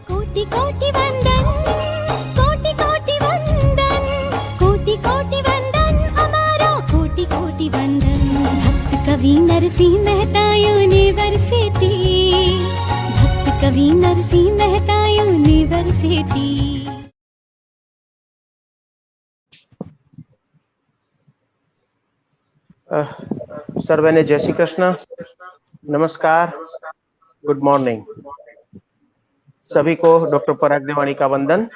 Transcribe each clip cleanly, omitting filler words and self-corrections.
कोटि कोटि वंदन, कोटि कोटि वंदन, कोटि कोटि वंदन, हमारा कोटि कोटि वंदन। भक्त कवि नरसिंह मेहता यूनिवर्सिटी, भक्त कवि नरसिंह मेहता यूनिवर्सिटी। सर्वे जय श्री कृष्ण, नमस्कार, गुड मॉर्निंग। सभी को डॉक्टर पराग देवानी का वंदन।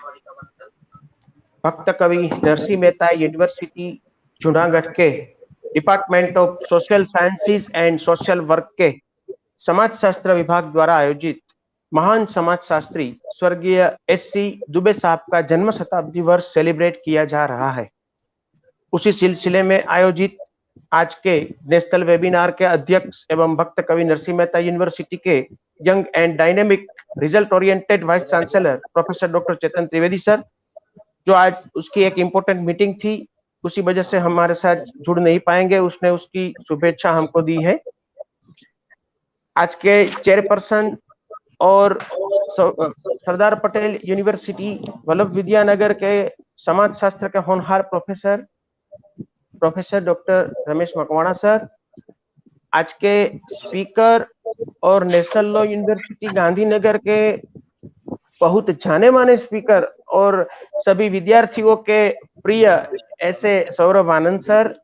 भक्त कवि नरसिंह मेहता यूनिवर्सिटी जूनागढ़ के department of social sciences and social work के समाज शास्त्र विभाग द्वारा आयोजित महान समाज शास्त्री स्वर्गीय S.C. दुबे साहब का जन्म शताब्दी वर्ष सेलिब्रेट किया जा रहा है। उसी सिलसिले में आयोजित आज के नेशनल वेबिनार के अध्यक्ष एवं भक्त कवि नरसिंह मेहता यूनिवर्सिटी के young and dynamic result oriented vice chancellor professor doctor Chetan Trivedi sir, जो आज उसकी एक इम्पोर्टेंट मीटिंग थी, उसी वजह से हमारे साथ जुड़ नहीं पाएंगे, उसने उसकी शुभेच्छा हमको दी है। आज के चेयरपर्सन और सरदार पटेल यूनिवर्सिटी वल्लभ विद्यानगर के समाज शास्त्र के होनहार professor doctor Ramesh Makwana sir, आज के स्पीकर और नेशनल लॉ यूनिवर्सिटी गांधीनगर के बहुत जाने माने स्पीकर और सभी विद्यार्थियों के प्रिय ऐसे सौरभ आनंद सर,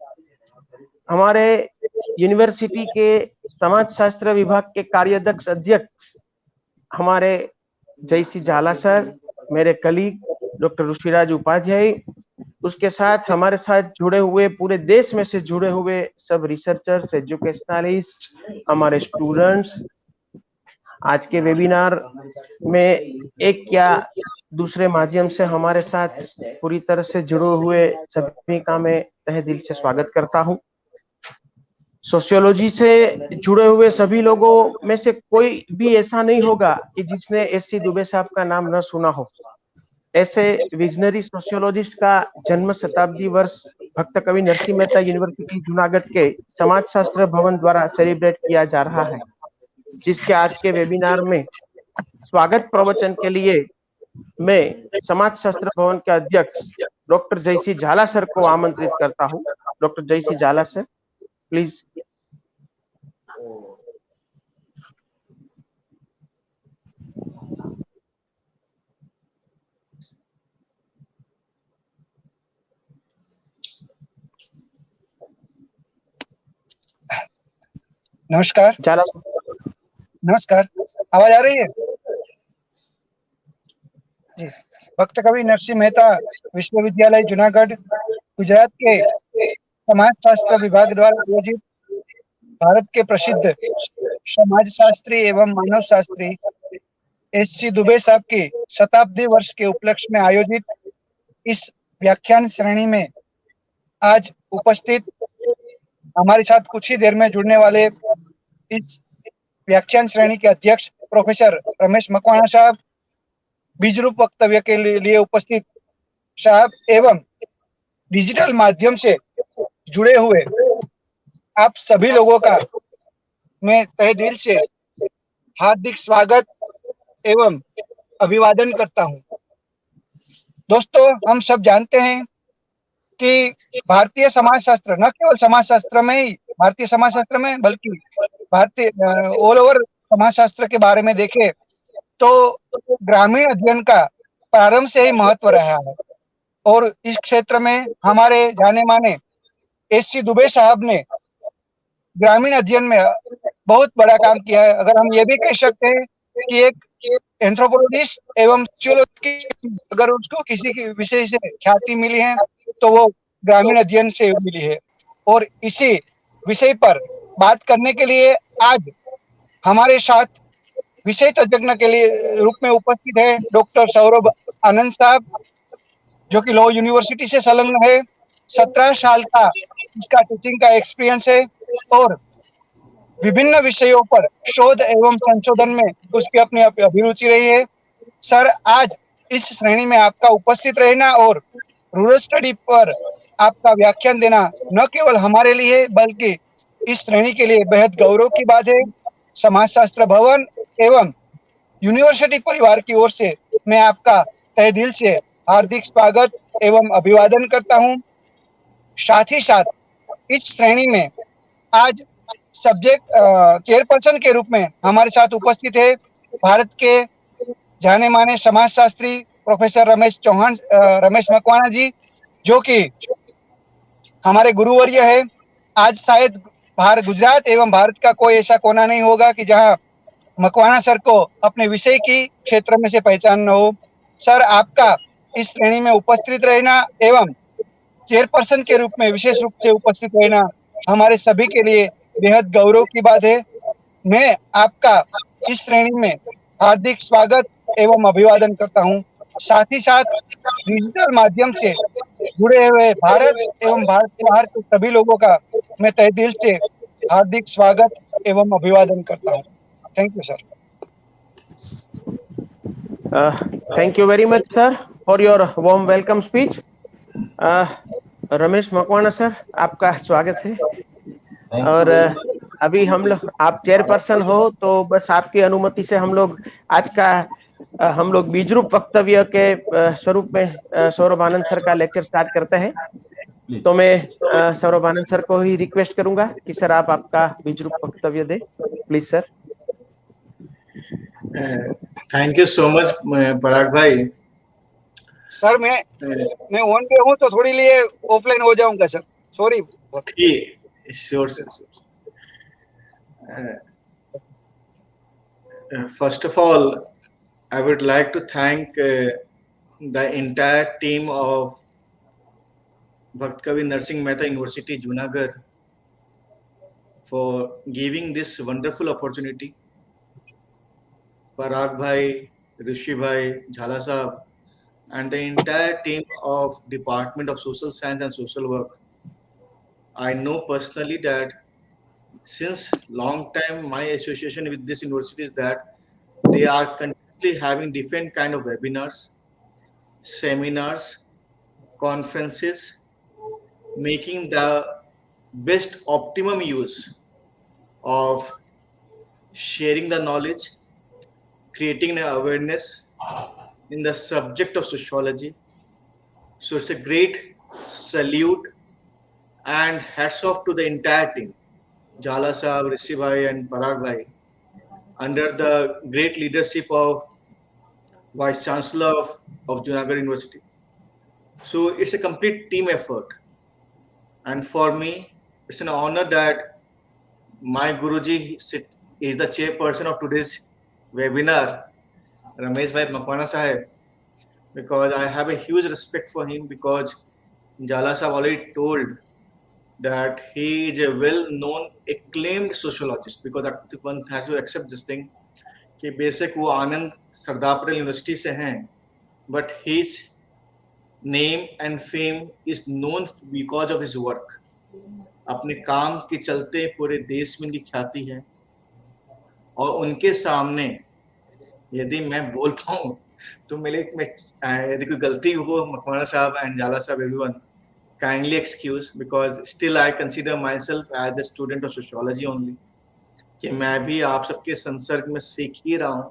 हमारे यूनिवर्सिटी के समाज शास्त्र विभाग के कार्यदक्ष अध्यक्ष हमारे जयसी झाला सर, मेरे कलीग डॉक्टर ऋषिराज उपाध्याय, उसके साथ हमारे साथ जुड़े हुए पूरे देश में से जुड़े हुए सब रिसर्चर्स, एजुकेशनलिस्ट, हमारे स्टूडेंट्स, आज के वेबिनार में एक या दूसरे माध्यम से हमारे साथ पूरी तरह से जुड़े हुए सभी का मैं तहे दिल से स्वागत करता हूं। सोशियोलॉजी से जुड़े हुए सभी लोगों में से कोई भी ऐसा नहीं होगा कि जिसने S.C. दुबे साहब का नाम न सुना हो। ऐसे विजनरी सोशियोलॉजिस्ट का जन्म शताब्दी वर्ष भक्त कवि नरसिंह मेहता यूनिवर्सिटी जूनागढ़ के समाज शास्त्र भवन द्वारा सेलिब्रेट किया जा रहा है, जिसके आज के वेबिनार में स्वागत प्रवचन के लिए मैं समाज शास्त्र भवन के अध्यक्ष डॉक्टर जयसी झाला सर को आमंत्रित करता हूं। डॉक्टर जयसी झाला सर, प्लीज। नमस्कार। नमस्कार, आवाज आ रही है जी। भक्त कवि नरसिंह मेहता विश्वविद्यालय जूनागढ़ गुजरात के समाज शास्त्र विभाग द्वारा आयोजित भारत के प्रसिद्ध समाज शास्त्री एवं मानव शास्त्री S.C. दुबे साहब की शताब्दी वर्ष के उपलक्ष्य में आयोजित इस व्याख्यान श्रेणी में आज उपस्थित हमारे साथ कुछ ही देर में जुड़ने वाले इस व्याख्यान श्रेणी के अध्यक्ष प्रोफेसर रमेश मकवाना साहब, बीज रूप वक्तव्य के लिए उपस्थित साहब एवं डिजिटल माध्यम से जुड़े हुए आप सभी लोगों का मैं तहे दिल से हार्दिक स्वागत एवं अभिवादन करता हूं। दोस्तों, हम सब जानते हैं कि भारतीय समाज शास्त्र न केवल समाज शास्त्र में ही, भारतीय समाज शास्त्र में बल्कि भारतीय ऑल ओवर समाज शास्त्र के बारे में देखें तो ग्रामीण अध्ययन का प्रारंभ से ही महत्व रहा है और इस क्षेत्र में हमारे जाने माने S.C. दुबे साहब ने ग्रामीण अध्ययन में बहुत बड़ा काम किया है। अगर हम ये भी कह सकते हैं कि एक एंथ्रोपोलॉजिस्ट एवं सोशियोलॉजिस्ट, अगर उसको किसी के विषय से ख्याति मिली है तो वो ग्रामीण अध्ययन से मिली है। और इसी विषय पर बात करने के लिए आज हमारे साथ विषय तज्ञ के लिए रूप में उपस्थित है डॉक्टर सौरभ आनंद साहब, जो कि लॉ यूनिवर्सिटी से संलग्न है। 17 साल का इसका टीचिंग का एक्सपीरियंस है और विभिन्न विषयों पर शोध एवं संशोधन में उसकी अपनी अभिरुचि रही है। सर, आज इस श्रेणी में आपका उपस्थित रहना और रूरल स्टडी पर आपका व्याख्यान देना न केवल हमारे लिए बल्कि इस श्रेणी के लिए बेहद गौरव की बात है। समाजशास्त्र भवन एवं यूनिवर्सिटी परिवार की ओर से मैं आपका तहे दिल से हार्दिक स्वागत एवं अभिवादन करता हूं। साथ ही साथ इस श्रेणी में आज सब्जेक्ट चेयरपर्सन के रूप में हमारे साथ उपस्थित है भारत के जाने माने समाजशास्त्री प्रोफेसर रमेश मकवाना जी, जो कि हमारे गुरुवर्य है। आज शायद गुजरात एवं भारत का कोई ऐसा कोना नहीं होगा कि जहां मकवाना सर को अपने विषय की क्षेत्र में से पहचान न हो। सर, आपका इस श्रेणी में उपस्थित रहना एवं चेयरपर्सन के रूप में विशेष रूप से उपस्थित रहना हमारे सभी के लिए बेहद गौरव की बात है। मैं आपका इस श्रेणी में हार्दिक स्वागत एवं अभिवादन करता हूं। साथ ही साथ डिजिटल माध्यम से जुड़े हुए भारत एवं भारत के बाहर के सभी लोगों का मैं तहे दिल से हार्दिक स्वागत एवं अभिवादन करता हूं। Thank you sir. Thank you very much, sir, for your warm welcome speech. Ramesh Makwana sir, आपका स्वागत है। और अभी हम लोग, आप चेयरपर्सन हो तो बस आपकी अनुमति से हम लोग आज का हम लोग बीजरूप वक्तव्य के स्वरूप में सौरभ आनंद सर का लेक्चर स्टार्ट करते हैं। तो मैं सौरभ आनंद सर को ही रिक्वेस्ट करूंगा कि सर आप आपका बीजरूप वक्तव्य दें, please sir. Thank you so much Parag भाई। सर, मैं ऑन पे हूँ तो थोड़ी लिए ऑफलाइन हो जाऊंगा sir, sorry. Sure sir. First of all I would like to thank the entire team of Bhakt Kavi Narsinh Mehta university Junagadh for giving this wonderful opportunity. Parag bhai, Rishi bhai, Jhala sahab, and the entire team of Department of Social Science and Social Work. I know personally that since long time my association with this university is that they are continuously having different kind of webinars, seminars, conferences, making the best optimum use of sharing the knowledge, creating an awareness in the subject of sociology. So it's a great salute and hats off to the entire team, Jhala Sahab, Rishi Bhai and Parag Bhai, under the great leadership of Vice Chancellor of Junagadh University. So it's a complete team effort. And for me, it's an honor that my Guruji is the chairperson of today's webinar, Ramesh Bhai Makwana Sahib, because I have a huge respect for him, because Jhala Sahib already told that he is a well-known, acclaimed sociologist, because one has to accept this thing, कि basic वो आनंद सरदार university से हैं, but his name and fame is known because of his work. अपने काम के चलते पूरे देश में उनकी ख्याति है, और उनके सामने यदि मैं बोल पाऊं तो यदि कोई गलती हो, मकवाना साहब एंड जाला साहब, everyone kindly excuse, because still I consider myself as a student of sociology only, कि मैं भी आप सबके संसर्ग में सीख ही रहा हूँ,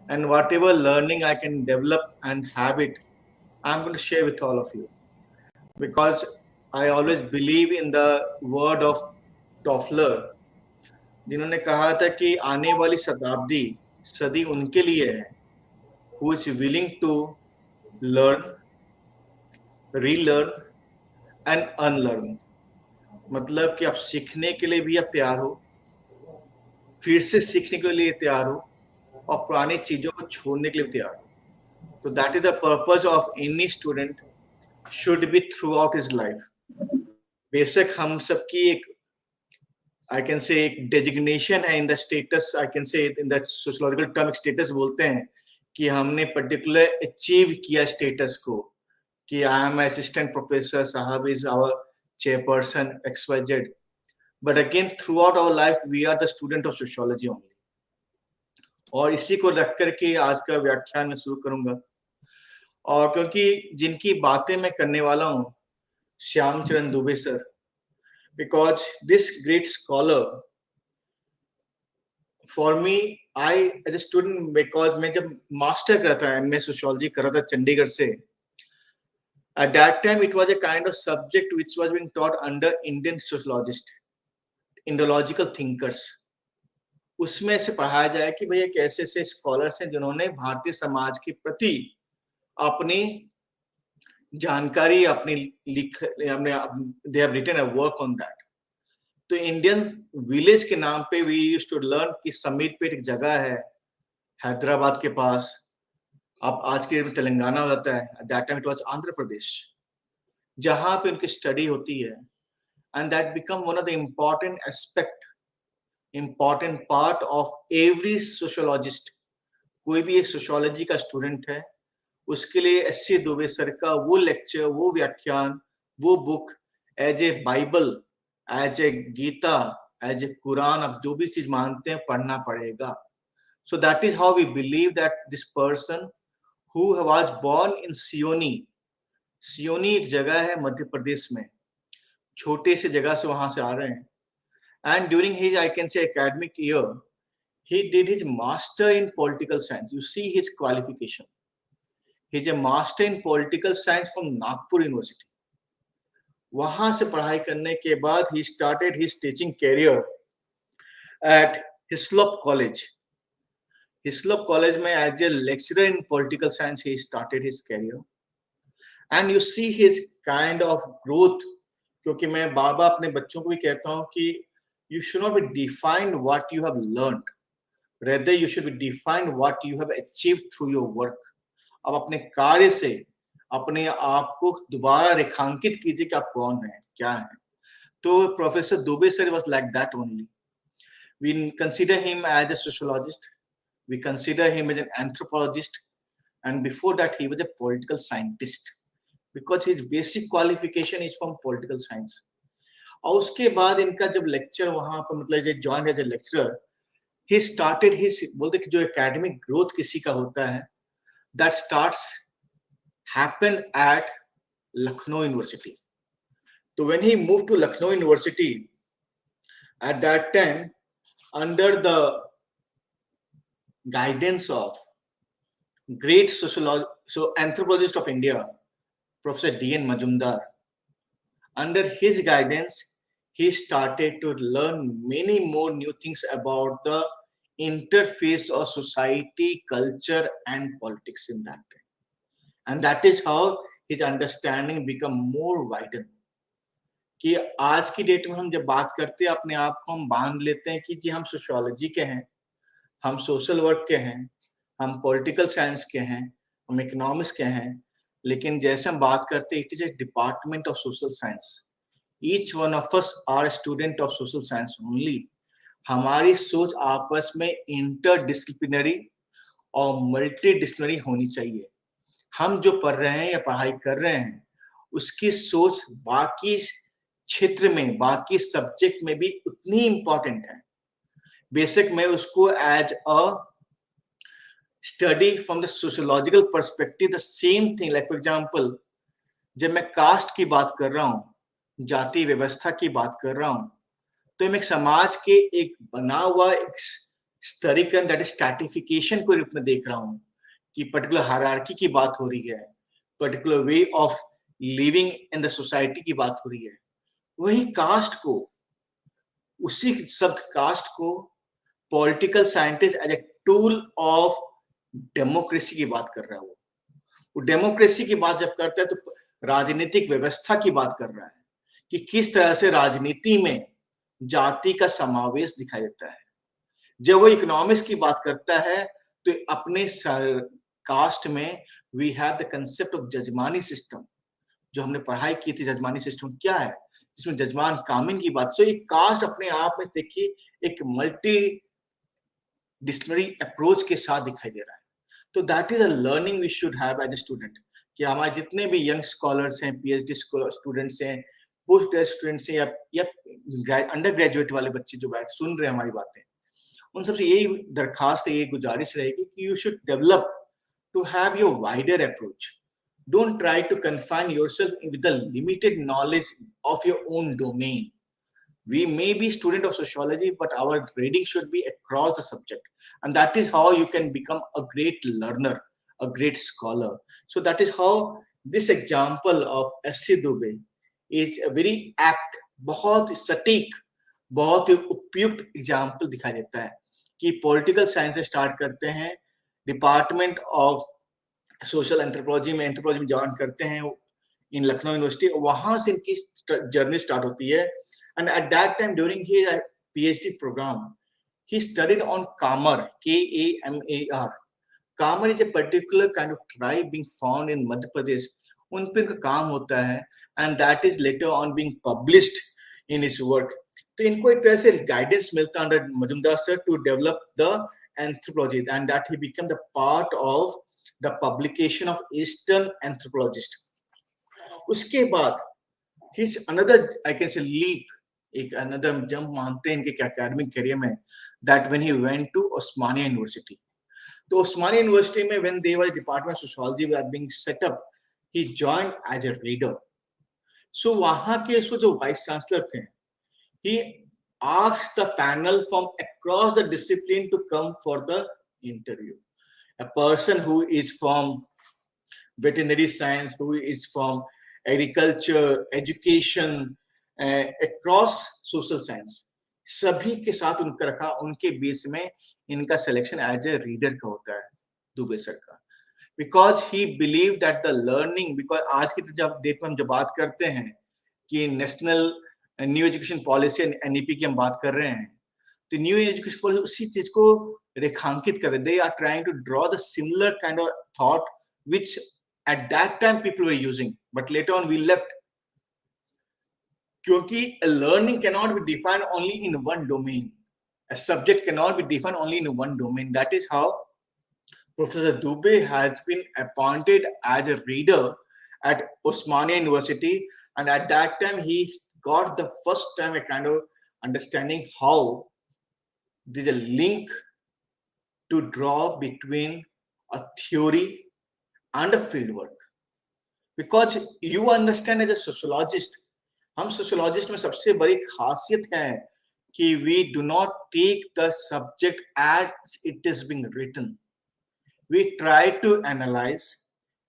and whatever learning I can develop and have it, I'm going to share with all of you, because I always believe in the word of Toffler, जिन्होंने कहा था कि आने वाली सदी उनके लिए है who is willing to learn, relearn and unlearn. मतलब कि आप सीखने के लिए भी आप तैयार हो, फिर से सीखने के लिए तैयार हो, और पुरानी चीजों को छोड़ने के लिए तैयार हो. तो that is the purpose of any student should be throughout his life. बेशक हम सबकी एक I can say एक designation है in the status, I can say in the sociological term status बोलते हैं कि हमने particular achieve किया status को, कि I am assistant professor, Sahab is our chairperson, XYZ. But again, throughout our life, we are the student of sociology only. और इसी को रख करके आज का व्याख्यान में शुरू करूंगा, और क्योंकि जिनकी बातें मैं करने वाला हूँ Shyamcharan Dubey sir, because this great scholar, for me, I as a student, because मैं जब master कर रहा था, MA sociology कर रहा था चंडीगढ़ से, at that time it was a kind of subject which was being taught under Indian sociologist, Indological thinkers. उसमें से पढ़ाया जाए कि भैया कैसे से स्कॉलर्स हैं जिन्होंने भारतीय समाज के प्रति अपनी जानकारी अपनी लिख दे have written a work on that. तो इंडियन विलेज के नाम पे वी यूज्ड टू लर्न कि समीरपेट एक जगह है हैदराबाद के पास, अब आज के में तेलंगाना हो जाता है, at that time it was Andhra Pradesh, जहां पे उनकी स्टडी होती है. And that become one of the important aspect, important part of every sociologist. कोई भी एक सोशियोलॉजी का स्टूडेंट है, उसके लिए S.C. दुबे सर का वो लेक्चर, वो व्याख्यान, वो book as a Bible, as a Gita, as a Quran, आप जो भी चीज मानते हैं पढ़ना पड़ेगा. So that is how we believe that this person who was born in Sioni, Seoni एक जगह है मध्य प्रदेश में, छोटे से जगह से वहां से आ रहे हैं. And during his, I can say, academic year, he did his master in political science. You see his qualification. He's a master in political science from Nagpur University. वहां से पढ़ाई करने के बाद he started his teaching career at Hislop College. Hislop College में as a lecturer in political science he started his career. And you see his kind of growth. क्योंकि मैं बाबा अपने बच्चों को भी कहता हूँ कि you should not be defined what you have learned. Rather, you should be defined what you have achieved through your work. अब अपने कार्य से अपने आप को दोबारा रेखांकित कीजिए कि आप कौन हैं, क्या हैं. तो professor Dubey sir was like that only. We consider him as a sociologist. We consider him as an anthropologist. And before that, he was a political scientist. Because his basic qualification is from political science. और उसके बाद इनका जब lecture वहां पर मतलब join as a lecturer, he started his, बोलते कि जो एकेडमिक ग्रोथ किसी का होता है, that starts happen at Lucknow University. So when he moved to Lucknow University, at that time, under the guidance of great anthropologist of India, Professor D.N. Majumdar, under his guidance, he started to learn many more new things about the interface of society, culture, and politics in that time. And that is how his understanding become more widened. कि आज की date में हम जब बात करते हैं अपने आप को हम बांध लेते हैं कि जी हम सोशियोलॉजी के हैं, हम सोशल वर्क के हैं, हम पॉलिटिकल साइंस के हैं, हम इकोनॉमिक्स के हैं. लेकिन जैसे हम बात करते हैं, it is a department of social science. Each one of us are student of social science only. हमारी सोच आपस में इंटरडिसिप्लिनरी और मल्टीडिसिप्लिनरी होनी चाहिए. हम जो पढ़ रहे हैं या पढ़ाई कर रहे हैं, उसकी सोच बाकी क्षेत्र में, बाकी सब्जेक्ट में भी उतनी इंपॉर्टेंट है. बेसिक में उसको as a study from the sociological perspective the same thing. Like for example, जब मैं कास्ट की बात कर रहा हूँ, जाति व्यवस्था की बात कर रहा हूँ, तो मैं एक समाज के एक बना हुआ एक स्तरीकरण, दैट इज स्ट्रैटिफिकेशन को रूप में देख रहा हूँ कि पर्टिकुलर हायरार्की की बात हो रही है, particular way of living in the society की बात हो रही है. वही कास्ट को, उसी शब्द कास्ट को political scientist as a tool of democracy की बात कर रहा है. वो डेमोक्रेसी की बात जब करता है तो राजनीतिक व्यवस्था की बात कर रहा है कि किस तरह से राजनीति में जाति का समावेश दिखाई देता है. जब वो इकोनॉमिक्स की बात करता है तो अपने कास्ट में we have the concept of jajmani system, जो हमने पढ़ाई की थी. जजमानी सिस्टम क्या है, जिसमें जजमान कामिन की बात. सो एक कास्ट अपने आप में देखिए एक मल्टी डिसिप्लिनरी अप्रोच के साथ दिखाई दे रहा है. तो that is a learning we should have as a student. कि हमारे जितने भी यंग स्कॉलर्स हैं, PhD स्टूडेंट्स हैं, पोस्ट ग्रेजुएट स्टूडेंट्स हैं, या अंडर ग्रेजुएट वाले बच्चे जो बैठ सुन रहे हैं हमारी बातें, उन सबसे यही दरखास्त है, यही गुजारिश रहेगी कि you should develop to have your wider approach. Don't try to confine yourself with the limited knowledge of your own domain. We may be student of sociology, but our reading should be across the subject. And that is how you can become a great learner, a great scholar. So that is how this example of S.C.Dube is a very apt, बहुत सटीक, बहुत ही उपयुक्त example दिखाई देता है कि political science से start करते हैं, डिपार्टमेंट ऑफ सोशल एंथ्रोपोलॉजी में ज्वाइन करते हैं इन लखनऊ यूनिवर्सिटी, वहां से इनकी जर्नी स्टार्ट होती है. And eight that time during his PhD program, he studied on Kamar, Kamar. Kamar is a particular kind of tribe being found in Madhya Pradesh. उन पे इनका काम होता है, and that is later on being published in his work. तो इनको एक तरह से गाइडेंस मिलता है under Majumdar sir to develop the anthropology, and that he became the part of the publication of Eastern Anthropologist. उसके बाद his another, I can say, leap, एक another jump मानते हैं इनके academic career में, that when he went to Osmania University. तो Osmania University में when they were department of sociology were being set up, he joined as a reader. So वहाँ के जो vice chancellor थे, he asked the panel from across the discipline to come for the interview. A person who is from veterinary science, who is from agriculture, education, across social science, सभी के साथ उनका रखा, उनके बीच में इनका सिलेक्शन एज ए रीडर का होता है दुबे सर का, because he believe that the learning, because आज की डेट में हम जब बात करते हैं कि national new education policy NEP की हम बात कर रहे हैं, तो न्यू एजुकेशन पॉलिसी उसी चीज को रेखांकित कर रहे. They are trying to draw the similar kind of thought which at that time people were using, but later on we left, क्योंकि learning cannot be defined only in one domain. A subject cannot be defined only in one domain. That is how Professor Dube has been appointed as a reader at Osmania University, and at that time he got the first time a kind of understanding how there's a link to draw between a theory and a field work. Because you understand as a sociologist, हम sociologist में सबसे बड़ी खासियत है कि we do not take the subject as it is being written. We try to analyze,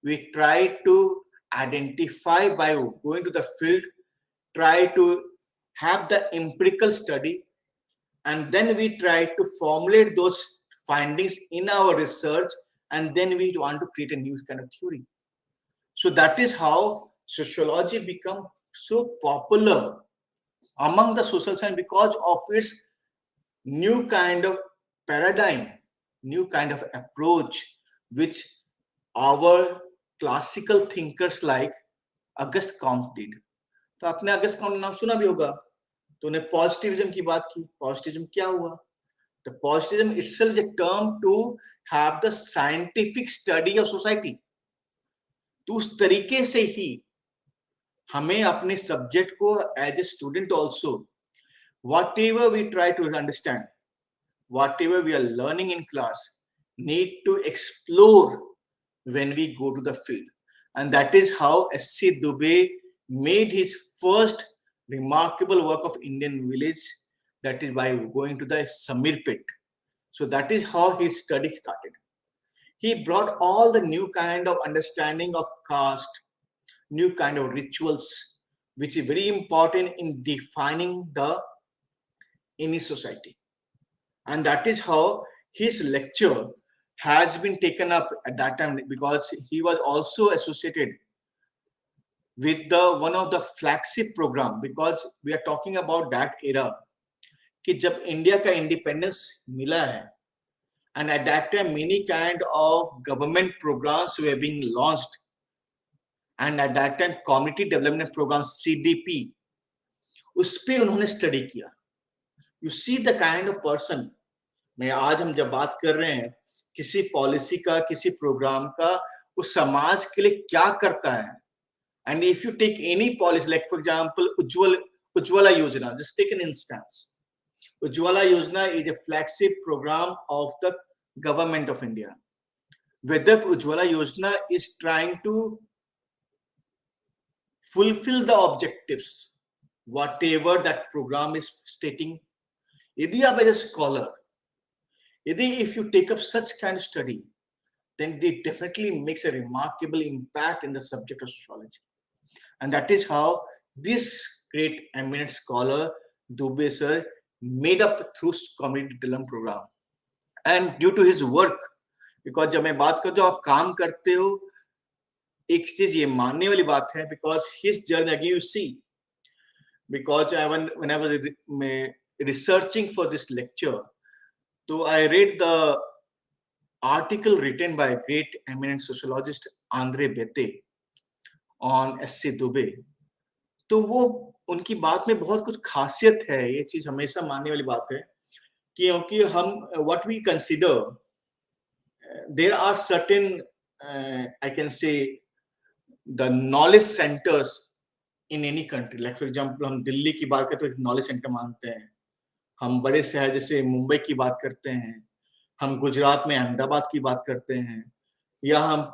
we try to identify by going to the field, try to have the empirical study, and then we try to formulate those findings in our research, and then we want to create a new kind of theory. So that is how sociology become so popular among the social science, because of its new kind of paradigm, new kind of approach, which our classical thinkers like Auguste Comte did. तो आपने Auguste Comte नाम सुना भी होगा. तो उन्हें positivism की बात की. पॉजिटिविज्म क्या हुआ? The positivism itself is a term to have the scientific study of society. तो उस तरीके से ही हमें अपने सब्जेक्ट को as a student also, whatever we try to understand, whatever we are learning in class, need to explore when we go to the field. And that is how S.C.Dube made his first remarkable work of Indian village, that is by going to the Samir pit. So that is how his study started. He brought all the new kind of understanding of caste, new kind of rituals, which is very important in defining the any society. And that is how his lecture has been taken up at that time, because he was also associated with the one of the flagship program, because we are talking about that era कि जब India का independence मिला है, and at that time many kind of government programs were being launched, and at that time community development program CDP, उस पे उन्होंने study किया. You see the kind of person, मैं आज हम जब बात कर रहे हैं किसी पॉलिसी का, किसी प्रोग्राम का, उस समाज के लिए क्या करता है. And if you take any policy, like for example Ujjwala Yojana, just take an instance. Ujjwala Yojana is a flagship program of the government of India. Whether Ujjwala Yojana is trying to fulfill the objectives whatever that program is stating. Yadi aap as a scholar, if you take up such kind of study, then it definitely makes a remarkable impact in the subject of sociology. And that is how this great eminent scholar, Dube sir, made up through community development program. And due to his work, because जब मैं बात करता हूँ आप काम करते हो, एक चीज ये मानने वाली बात है, because his journey again you see, because when I was researching for this lecture, so I read the article written by great eminent sociologist Mehta on S.C.Dube. तो वो उनकी बात में बहुत कुछ खासियत है, ये चीज हमेशा मानने वाली बात है, क्योंकि हम what we consider, there are certain I can say the knowledge centers in any country. Like for example, हम दिल्ली की बात करते हैं तो knowledge center मानते हैं, हम बड़े शहर जैसे मुंबई की बात करते हैं, हम गुजरात में अहमदाबाद की बात करते हैं, या हम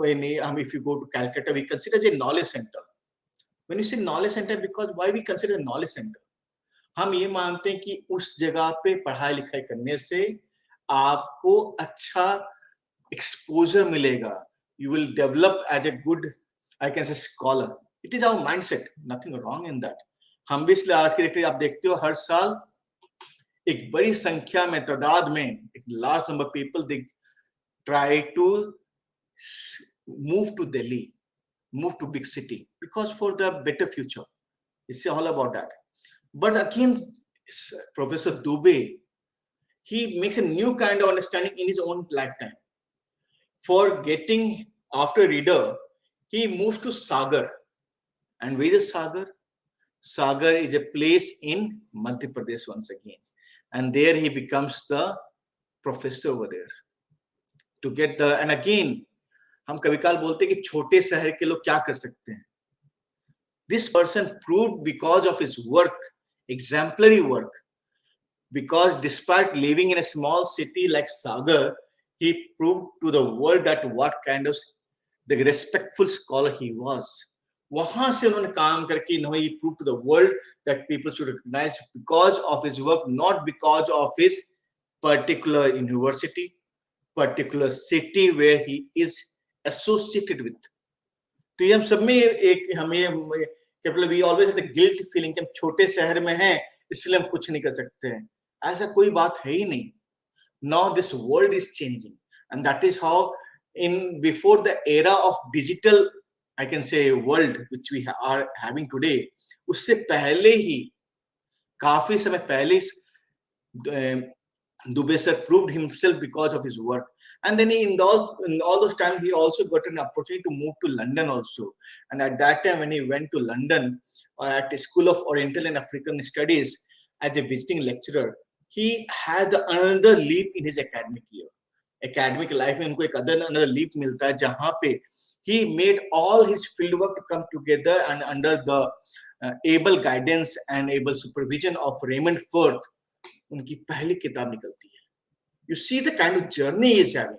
if you go to Calcutta, we consider it a knowledge center. When you say knowledge center, because why we consider knowledge center? हम ये मानते हैं कि उस जगह पे पढ़ाई लिखाई करने से आपको अच्छा exposure मिलेगा, you will develop as a good, I can say, scholar. It is our mindset, nothing wrong in that. हम भी इसलिए आज के डेट आप देखते हो हर साल एक बड़ी संख्या में तादाद में एक large number of people they try to move to Delhi, move to big city, because for the better future. It's all about that. But again, Professor Dube, he makes a new kind of understanding in his own lifetime. For getting after reader, he moves to Sagar. And where is Sagar? Sagar is a place in Madhya Pradesh once again. And there he becomes the professor over there. To get the, and again, हम कभी काल बोलते हैं कि छोटे शहर के लोग क्या कर सकते हैं. This person proved because of his work, exemplary work, because despite living in a small city like Sagar, he proved to the world that what kind of the respectful scholar he was. वहां से उन्होंने काम करके he proved to the world that people should recognize because of his work, not because of his particular university, particular city where he is associated with. तो ये हम सब में एक हमें केवल we always have the guilt feeling कि हम छोटे शहर में हैं इसलिए हम कुछ नहीं कर सकते हैं. ऐसा कोई बात है ही नहीं. Now this world is changing, and that is how in before the era of digital, I can say, world which we are having today, उससे पहले ही काफी समय पहले Dube sir proved himself because of his work. And then in all those times, he also got an opportunity to move to London also. And at that time, when he went to London at the School of Oriental and African Studies as a visiting lecturer, he had another leap in his academic year. Academic life में उनको एक another leap मिलता है जहाँ पे he made all his fieldwork to come together, and under the able guidance and able supervision of Raymond Firth, उनकी पहली किताब निकलती है. You see the kind of journey he is having.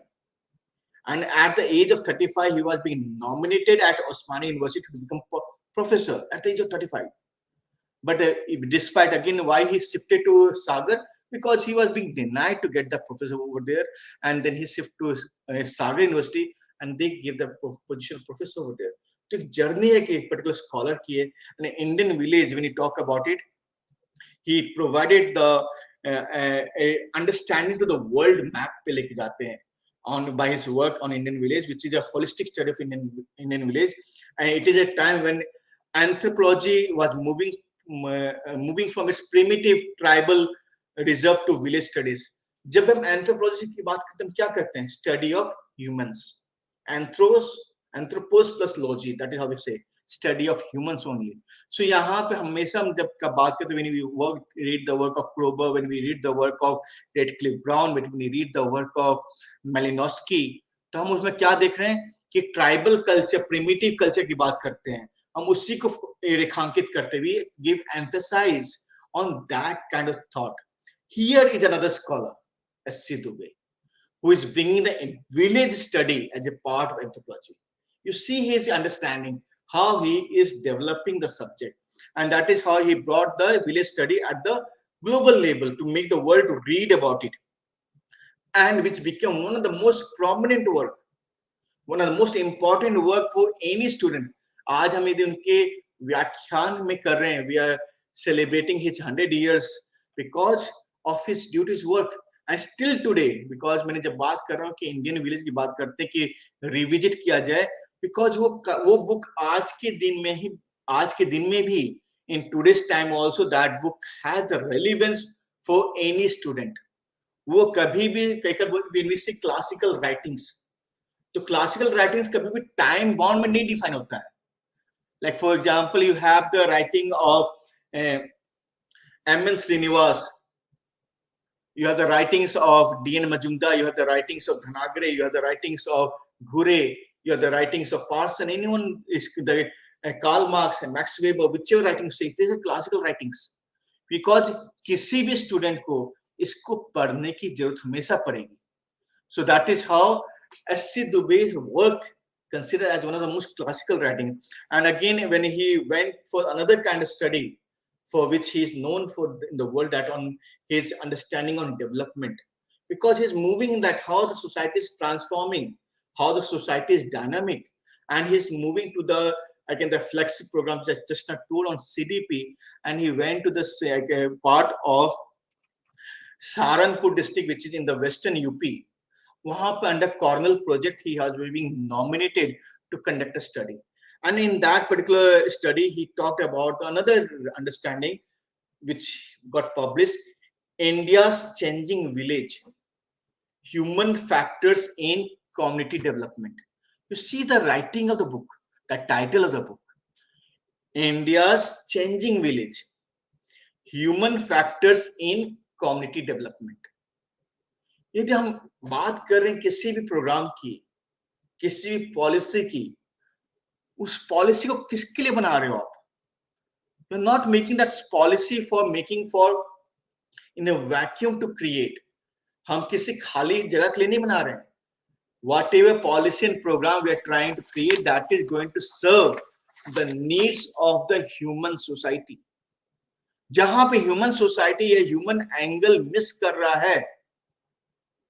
And at the age of 35, he was being nominated at Osmania University to become professor at the age of 35. But despite, again, why he shifted to Sagar? Because he was being denied to get the professor over there. And then he shifted to Sagar University, and they gave the position of professor over there. So, journey है कि एक particular scholar की है. An Indian village, when you talk about it, he provided the understanding to the world map पे लेके जाते हैं on by his work on Indian village, which is a holistic study of Indian village. And it is a time when anthropology was moving from its primitive tribal reserve to village studies. जब हम anthropology की बात करते हैं, क्या करते हैं? Study of humans. Anthropos plus logy, that is how we say, study of humans only. So यहाँ पे हमेशा हम जब का बात करते हैं, when we read the work of Kroeber, when we read the work of Redcliffe Brown, when we read the work of Malinowski, तो हम उसमें क्या देख रहे हैं कि ट्राइबल कल्चर, प्रिमिटिव कल्चर की बात करते हैं, हम उसी को रेखांकित करते हुए give emphasis on that kind of thought. Here is another scholar, S.C.Dube, who is bringing the village study as a part of anthropology. You see his understanding. how he is developing the subject. And that is how he brought the village study at the global level to make the world to read about it, and which became one of the most prominent work, one of the most important work for any student. आज हम यदि उनके व्याख्यान में कर रहे हैं, we are celebrating his 100 years because of his duties work. And still today, because मैंने जब बात कर रहा हूँ कि इंडियन विलेज की बात करते हैं कि रिविजिट किया जाए, because वो बुक आज के दिन में भी in today's time also that book has the relevance for any student. वो कभी भी when we say classical writings, तो क्लासिकल राइटिंग्स कभी भी टाइम बाउंड में नहीं डिफाइन होता है. Like for example you have the writing of M N. Srinivas, you have the writings of D.N. Majumdar, you have the writings of Dhanagare, you have the writings of Ghure, you have the writings of Parson, anyone is the Karl Marx and Max Weber, whichever writings say, these are classical writings. Because किसी भी student को इसको पढ़ने की जरूरत हमेशा पड़ेगी. So that is how S.C.Dube's work considered as one of the most classical writing. And again, when he went for another kind of study, for which he is known for in the world, that on his understanding on development, because he's moving in that how the society is transforming, how the society is dynamic, and he's moving to the the flexi programs that just not told on CDP, and he went to the part of Saharanpur district, which is in the western UP. वहां पे under Cornell project he has been nominated to conduct a study, and in that particular study he talked about another understanding which got published, India's changing village, human factors in community development. You see the writing of the book, the title of the book, India's changing village, human factors in community development. यदि हम बात कर रहे हैं किसी भी programme की, किसी भी पॉलिसी की, उस पॉलिसी को किसके लिए बना रहे हो आप? You are not making that policy for making for in a vacuum to create. हम किसी खाली जगह के लिए नहीं बना रहे हैं. Whatever policy and program we are trying to create, that is going to serve the needs of the human society. जहां पे ह्यूमन सोसाइटी या ह्यूमन एंगल मिस कर रहा है,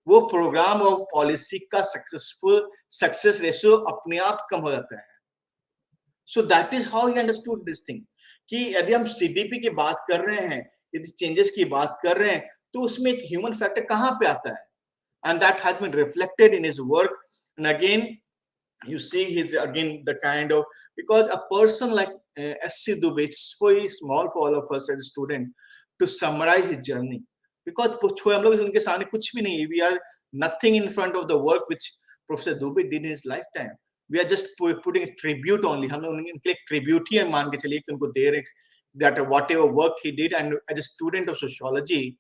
वो प्रोग्राम और पॉलिसी का सक्सेस रेशियो अपने आप कम हो जाता है. So that is how he understood this thing, कि यदि हम सीडीपी की बात कर रहे हैं, यदि चेंजेस की बात कर रहे हैं, तो उसमें एक ह्यूमन फैक्टर कहां पे आता है, and that has been reflected in his work. And again you see his again the kind of, because a person like S.C.Dube, it's very small for all of us as a student to summarize his journey, because हम लोग उनके सामने कुछ भी नहीं है. We are nothing in front of the work which Professor Dube did in his lifetime. We are just putting a tribute only. हम लोग उनके लिए tribute ही मान के चलिए कि उनको दे रहे that whatever work he did, and as a student of sociology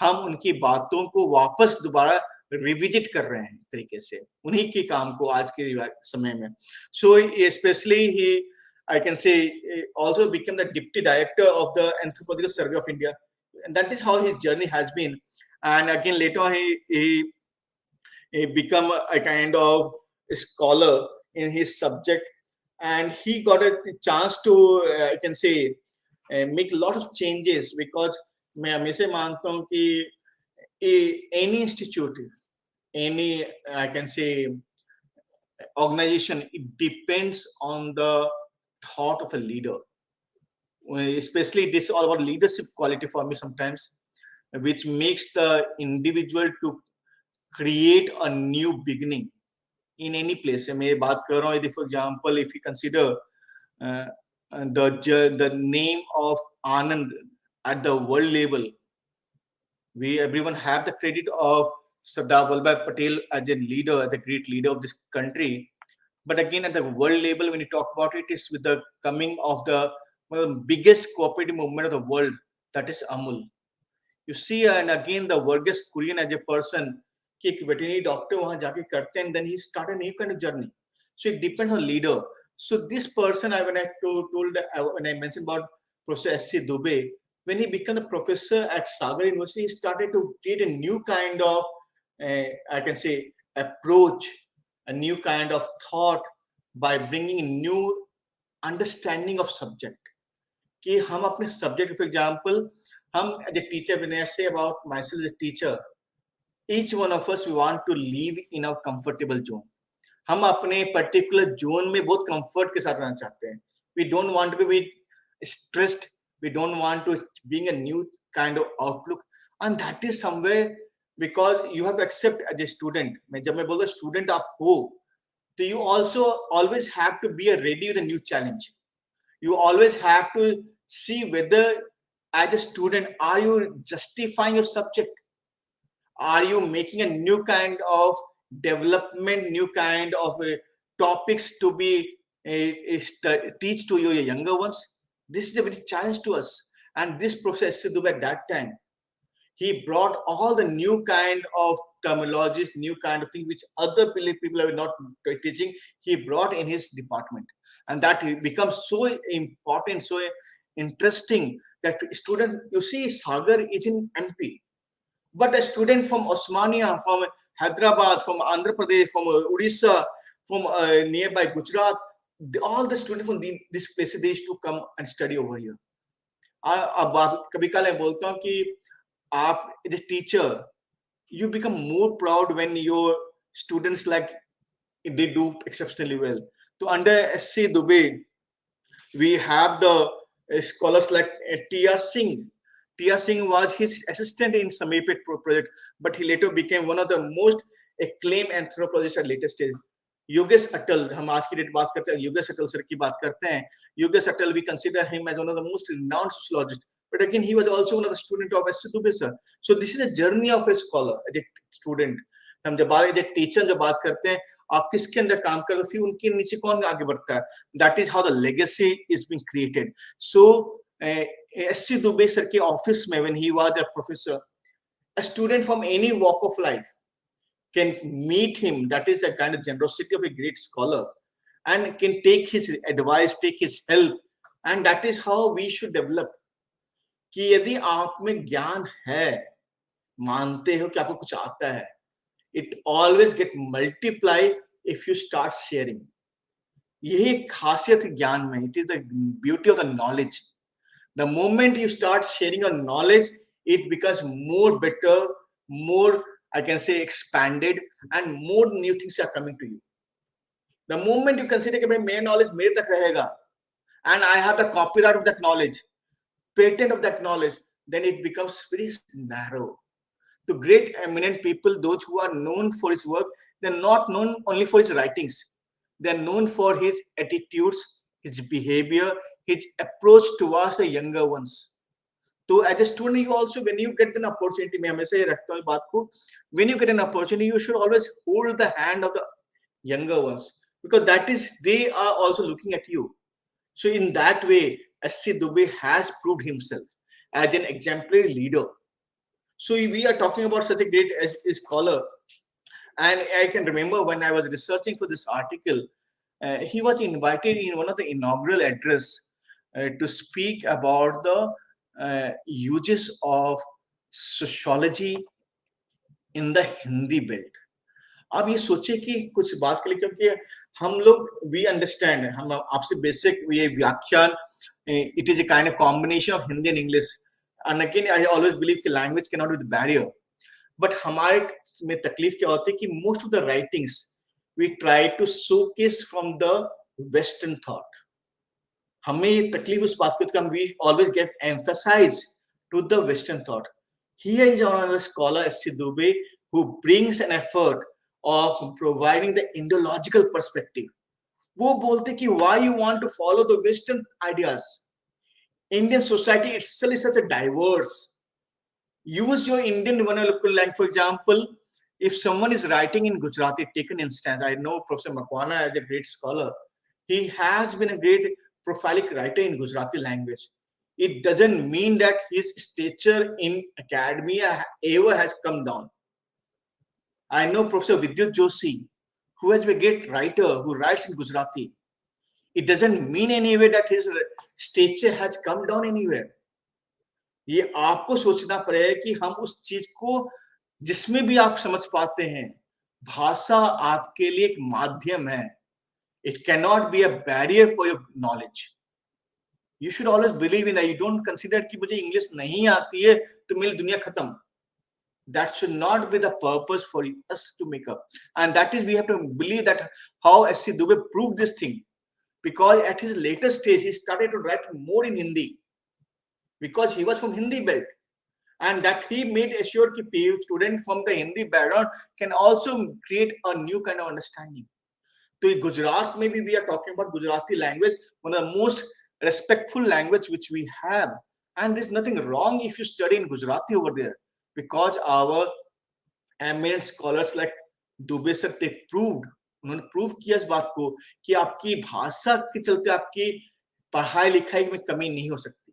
हम उनकी बातों को वापस दोबारा रिविजिट कर रहे हैं तरीके से, उन्हीं के काम को आज के समय में. So especially he, I can say, also became the deputy director of the Anthropological Survey of India, and that is how his journey has been. And again later on he become a kind of scholar in his subject, and he got a chance to I can say make a lot of changes, because मैं हमेशा मानता हूँ कि any institute, any I can say organization, it depends on the thought of a leader. Especially this is all about leadership quality for me sometimes, which makes the individual to create a new beginning in any place. मैं बात कर रहा हूँ, for example, if you consider the name of Anand at the world level, everyone have the credit of Sardar Vallabhbhai Patel as a leader, the great leader of this country. But again, at the world level, when you talk about it, is with the coming of one of the biggest cooperative movement of the world, that is Amul. You see, and again, the Verghese Kurian as a person, कि एक veterinary doctor वहाँ जाके करते हैं, and then he started a new kind of journey. So it depends on leader. So this person, when I mentioned about Professor S.C.Dube, when he became a professor at Sagar University, he started to create a new kind of, I can say, approach, a new kind of thought by bringing new understanding of subject, कि हम अपने subject, for example हम as a teacher, when I say about myself as a teacher, each one of us we want to live in our comfortable zone. हम अपने particular zone में बहुत comfort के साथ रहना चाहते हैं। We don't want to be stressed, we don't want to being a new kind of outlook, and that is somewhere because you have to accept as a student. जब मैं बोलता हूँ स्टूडेंट आप हो, तो you also always have to be ready with a new challenge. You always have to see whether as a student, are you justifying your subject? Are you making a new kind of development, new kind of topics to be teach to your younger ones? This is a very challenge to us. And this Professor S.C.Dube at that time, he brought all the new kind of terminologies, new kind of things which other people are not teaching. He brought in his department, and that becomes so important, so interesting that student, you see, Sagar is in MP, but a student from Osmania, from Hyderabad, from Andhra Pradesh, from Odisha, from nearby Gujarat, all the students from these places, they used to come and study over here. अब कभी कल मैं बोलता हूँ कि आप as a teacher, you become more proud when your students like they do exceptionally well. So under S.C.Dube, we have the scholars like T.R. Singh. T.R. Singh was his assistant in Sameerpet project, but he later became one of the most acclaimed anthropologists at later stage. Yogesh अटल, हम आज की date बात करते हैं, योगेश अटल sir की बात करते हैं। योगेश अटल, we consider him as one of the most renowned sociologists. But again, he was also one of the student of S.C.Dube sir. So this is a journey of a scholar, as a student. हम जब बात, as a teacher जब बात करते हैं, आप किसके अंदर काम कर रहे हो, फिर उनके नीचे कौन आगे बढ़ता है. That is how the legacy is being created. So S.C.Dube sir के office में, when he was a professor, a student from any walk of life can meet him. That is a kind of generosity of a great scholar, and can take his advice, take his help, and that is how we should develop. कि यदि आप में ज्ञान है, मानते हो कि आपको कुछ आता है, it always get multiply if you start sharing. यही खासियत है ज्ञान में. It is the beauty of the knowledge. The moment you start sharing your knowledge, it becomes more better, more, I can say, expanded, and more new things are coming to you. The moment you consider कि भाई मेरा knowledge मेरे तक रहेगा, and I have the copyright of that knowledge, patent of that knowledge, then it becomes very narrow. To great eminent people, those who are known for his work, they're not known only for his writings. They're known for his attitudes, his behavior, his approach towards the younger ones. So as a student, you also, when you get an opportunity, मैं हमेशा ये रखता हूँ बात को, when you get an opportunity, you should always hold the hand of the younger ones, because that is, they are also looking at you. So in that way, S.C.Dube has proved himself as an exemplary leader. So we are talking about such a great scholar, and I can remember when I was researching for this article, he was invited in one of the inaugural address to speak about the uses of sociology in the Hindi belt. अब ये सोचे कि कुछ बात के लिए, क्योंकि हम लोग, we understand, हम आपसे बेसिक ये व्याख्यान, it is a kind of combination of Hindi and English, and again I always believe कि language cannot be the barrier, but हमारे में तकलीफ क्या होती है कि most of the writings we try to showcase from the Western thought. हमें ये तकलीफ उस बात को, हम we always get emphasize to the Western thought. Here is another scholar, S.C.Dube, who brings an effort of providing the Indological perspective. वो बोलते कि why you want to follow the Western ideas? Indian society itself is such a diverse. Use your Indian vernacular language. For example, if someone is writing in Gujarati, take an instance. I know Professor Makwana as a great scholar. He has been a great prophylactic writer in Gujarati language. It doesn't mean that his stature in academia ever has come down. I know Professor Vidyut Joshi, who has been a great writer who writes in Gujarati. It doesn't mean anyway that his stature has come down anywhere. ये आपको सोचना पड़ेगा कि हम उस चीज को, जिसमें भी आप समझ पाते हैं, भाषा आपके लिए एक माध्यम है. It cannot be a barrier for your knowledge. You should always believe in that. You don't consider कि मुझे इंग्लिश नहीं आती है तो मेरी दुनिया खत्म. That should not be the purpose for us to make up. And that is, we have to believe that how S.C.Dube proved this thing. Because at his later stage, he started to write more in Hindi. Because he was from Hindi belt. And that he made assured that students from the Hindi background can also create a new kind of understanding. So in Gujarat, maybe we are talking about Gujarati language, one of the most respectful language which we have. And there's nothing wrong if you study in Gujarati over there. Because our eminent scholars like Dube sir, they proved, उन्होंने prove किया इस बात को कि आपकी भाषा के चलते आपकी पढ़ाई लिखाई में कमी नहीं हो सकती.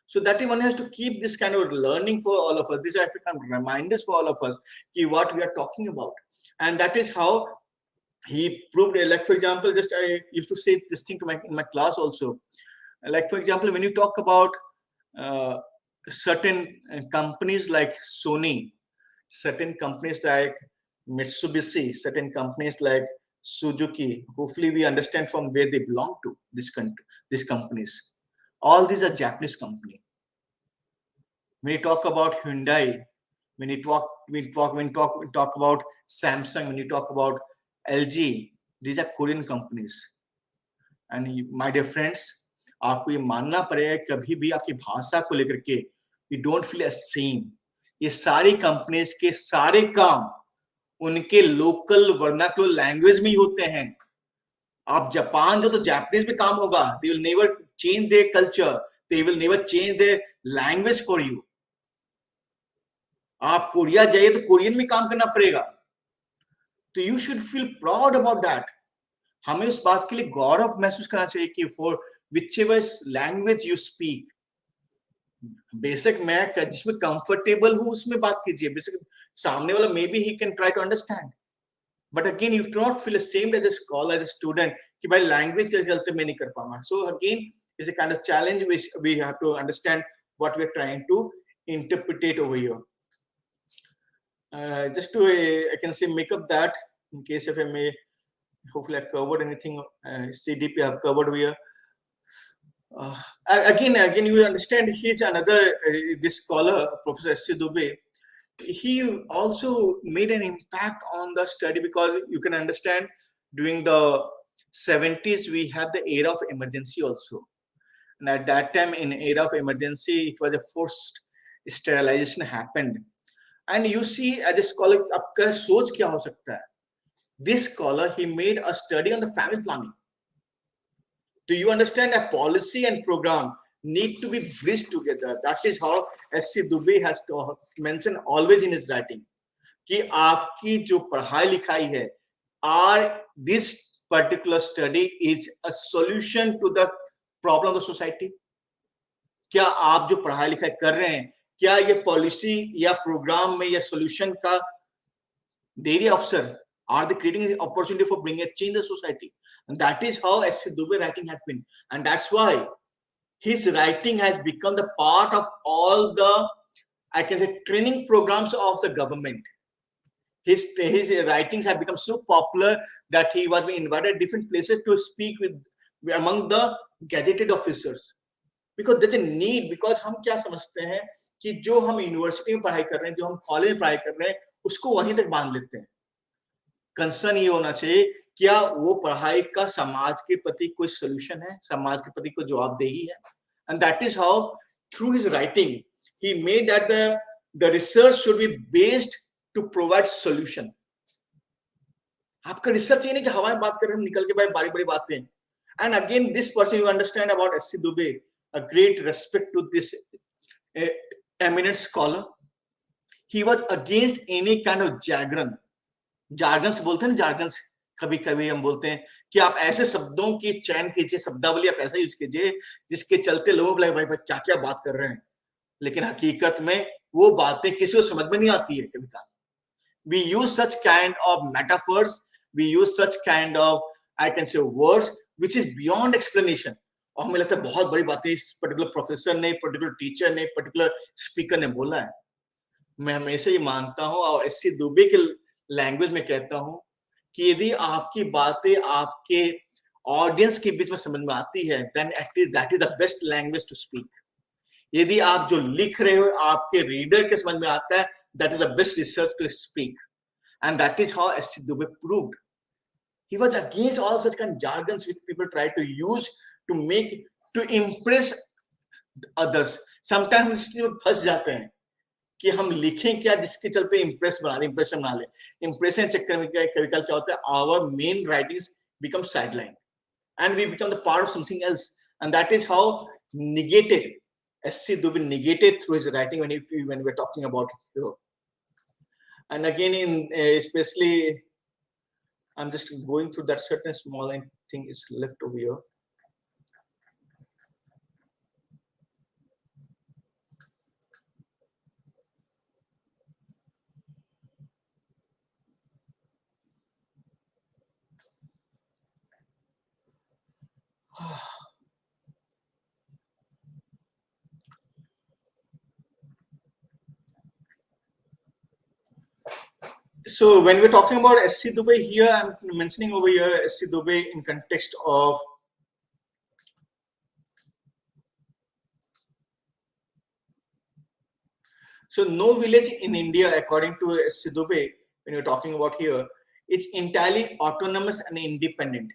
So that one has to keep this kind of learning for all of us. These are become reminders for all of us कि what we are talking about. And that is how he proved it. Like for example, just I used to say this thing to in my class also. Like for example, when you talk about certain companies like Sony, certain companies like Mitsubishi, certain companies like Suzuki, hopefully we understand from where they belong to, these companies. All these are Japanese companies. When you talk about Hyundai, when you talk about Samsung, when you talk about LG, these are Korean companies. And my dear friends, आपको ये मानना पड़ेगा कभी भी आपकी भाषा को लेकर के you don't feel ashamed. ये सारी कंपनीज के सारे काम उनके लोकल वर्नाक्युलर लैंग्वेज में ही होते हैं. आप जापान जो तो जापानीज में काम होगा. They will never change their culture. They will never change their language for you. आप कोरिया जाइए तो कोरियन में काम करना पड़ेगा. तो you should feel proud about that. हमें उस बात के लिए गौरव महसूस करना चाहिए कि for whichever language you speak, basic मैं जिसमें कंफर्टेबल हूं उसमें बात कीजिए. बेसिक सामने वाला maybe he can try to understand, but again you do not feel same as a scholar, as a student कि भाई लैंग्वेज के चलते मैं नहीं कर पाऊंगा. So again is a kind of challenge which we have to understand what we are trying to interpret over here. Just to I can say make up that in case if I may, hopefully I covered anything CDP I have covered here. Again, you understand he's another this scholar, Professor S.C.Dube. He also made an impact on the study because you can understand during the 70s we had the era of emergency also, and at that time in era of emergency it was a forced sterilization happened. And you see, as a scholar, आपका सोच क्या हो सकता है? This scholar he made a study on the family planning. Do you understand a policy and program need to be bridged together? That is how S.C.Dube has mentioned always in his writing कि आपकी जो पढ़ाई लिखाई है, this particular study is a solution to the problem of the society. क्या आप जो पढ़ाई लिखाई कर रहे हैं, क्या ये पॉलिसी या प्रोग्राम में या सॉल्यूशन का dairy officer are they creating an opportunity for bringing a change in the society? And that is how S.C.Dube writing had been, and that's why his writing has become the part of all the, I can say, training programs of the government. His writings have become so popular that he was being invited different places to speak with among the gazetted officers. Because there's a need, because हम क्या समझते हैं कि जो हम university में पढ़ाई कर रहे हैं, जो हम कॉलेज में पढ़ाई कर रहे हैं, उसको वहीं तक बांध लेते हैं. कंसर्न ये होना चाहिए क्या वो पढ़ाई का समाज के प्रति कोई सॉल्यूशन है, समाज के प्रति कोई जवाबदेही है. And that is how through his writing he made that the research should be based to provide solution. आपका रिसर्च ये नहीं कि हवा में बात कर रहे हैं निकल के भाई बड़ी बड़ी बातें. And again this person you understand about S.C.Dube, a great respect to this eminent scholar. He was against any kind of jargons बोलते हैं, jargons कभी कभी हम बोलते हैं कि आप ऐसे शब्दों की चयन कीजिए, शब्दावली आप ऐसा यूज कीजिए जिसके चलते लोग भाई भाई क्या क्या बात कर रहे हैं, लेकिन हकीकत में वो बातें किसी को समझ में नहीं आती है. कभी कभी we use such kind of metaphors, we use such kind of, I can say, words which is beyond explanation. और हमें लगता है बहुत बड़ी बातें इस पर्टिकुलर प्रोफेसर ने, पर्टिकुलर टीचर ने, पर्टिकुलर स्पीकर ने बोला है. मैं हमेशा ये मानता हूँ और S.C.Dube के लैंग्वेज में कहता हूँ कि यदि आपकी बातें आपके ऑडियंस के बीच में समझ में आती है, then that is the best language to speak. यदि आप जो लिख रहे हो आपके रीडर के समझ में आता है, that is the best research to speak, and that is how S.C.Dube proved. He was against all such kind of jargons which people try to use to impress others. Sometimes हम इस चीज में फंस जाते हैं कि हम लिखें क्या जिसके चलते इंप्रेशन बना ले. इंप्रेशन चक्कर में कभी कल क्या होता है, our main writings become sidelined and we become the part of something else, and that is how negated S.C.Dube negated through his writing when we're talking about it. And again, especially, I'm just going through that certain small thing is left over here. So when we're talking about S.C.Dube here, I'm mentioning over here S.C.Dube in context of so no village in India, according to S.C.Dube, when you're talking about here, it's entirely autonomous and independent.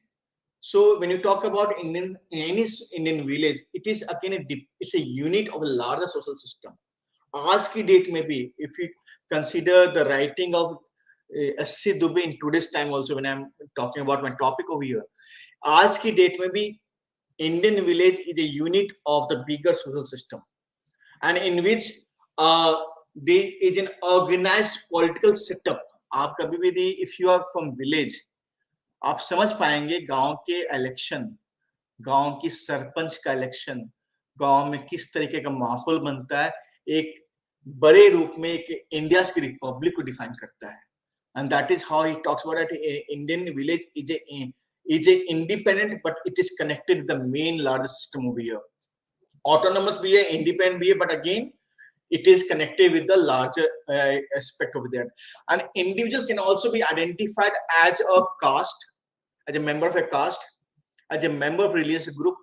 So when you talk about any Indian village, it is again it's a unit of a larger social system. आज की date में भी, if you consider the writing of S.C.Dube in today's time also, when I'm talking about my topic over here, आज की date में भी Indian village is a unit of the bigger social system, and in which there is an organized political setup. आप कभी भी if you are from village, आप समझ पाएंगे गांव के इलेक्शन, गांव की सरपंच का इलेक्शन, गांव में किस तरीके का माहौल बनता है, एक बड़े रूप में एक इंडिया की रिपब्लिक को डिफाइन करता है. And that is how he talks about it. Indian village is a independent, but it is connected with the main larger system over here. Autonomous भी है, independent भी है, but again it is connected with the larger aspect over there. An individual can also be identified as a caste, as a member of a caste, as a member of a religious group,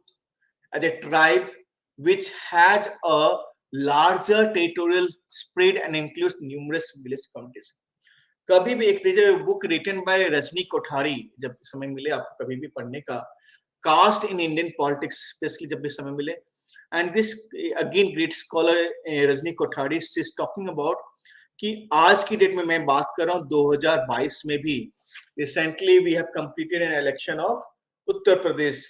as a tribe which has a larger territorial spread and includes numerous village communities. कभी भी एक book written by Rajni Kothari, जब समय मिले आपको कभी भी पढ़ने का, caste in Indian politics, specially जब भी समय मिले, and this again great scholar Rajni Kothari is talking about कि आज की डेट में मैं बात कर रहा हूँ 2022 में भी recently we have completed an election of Uttar Pradesh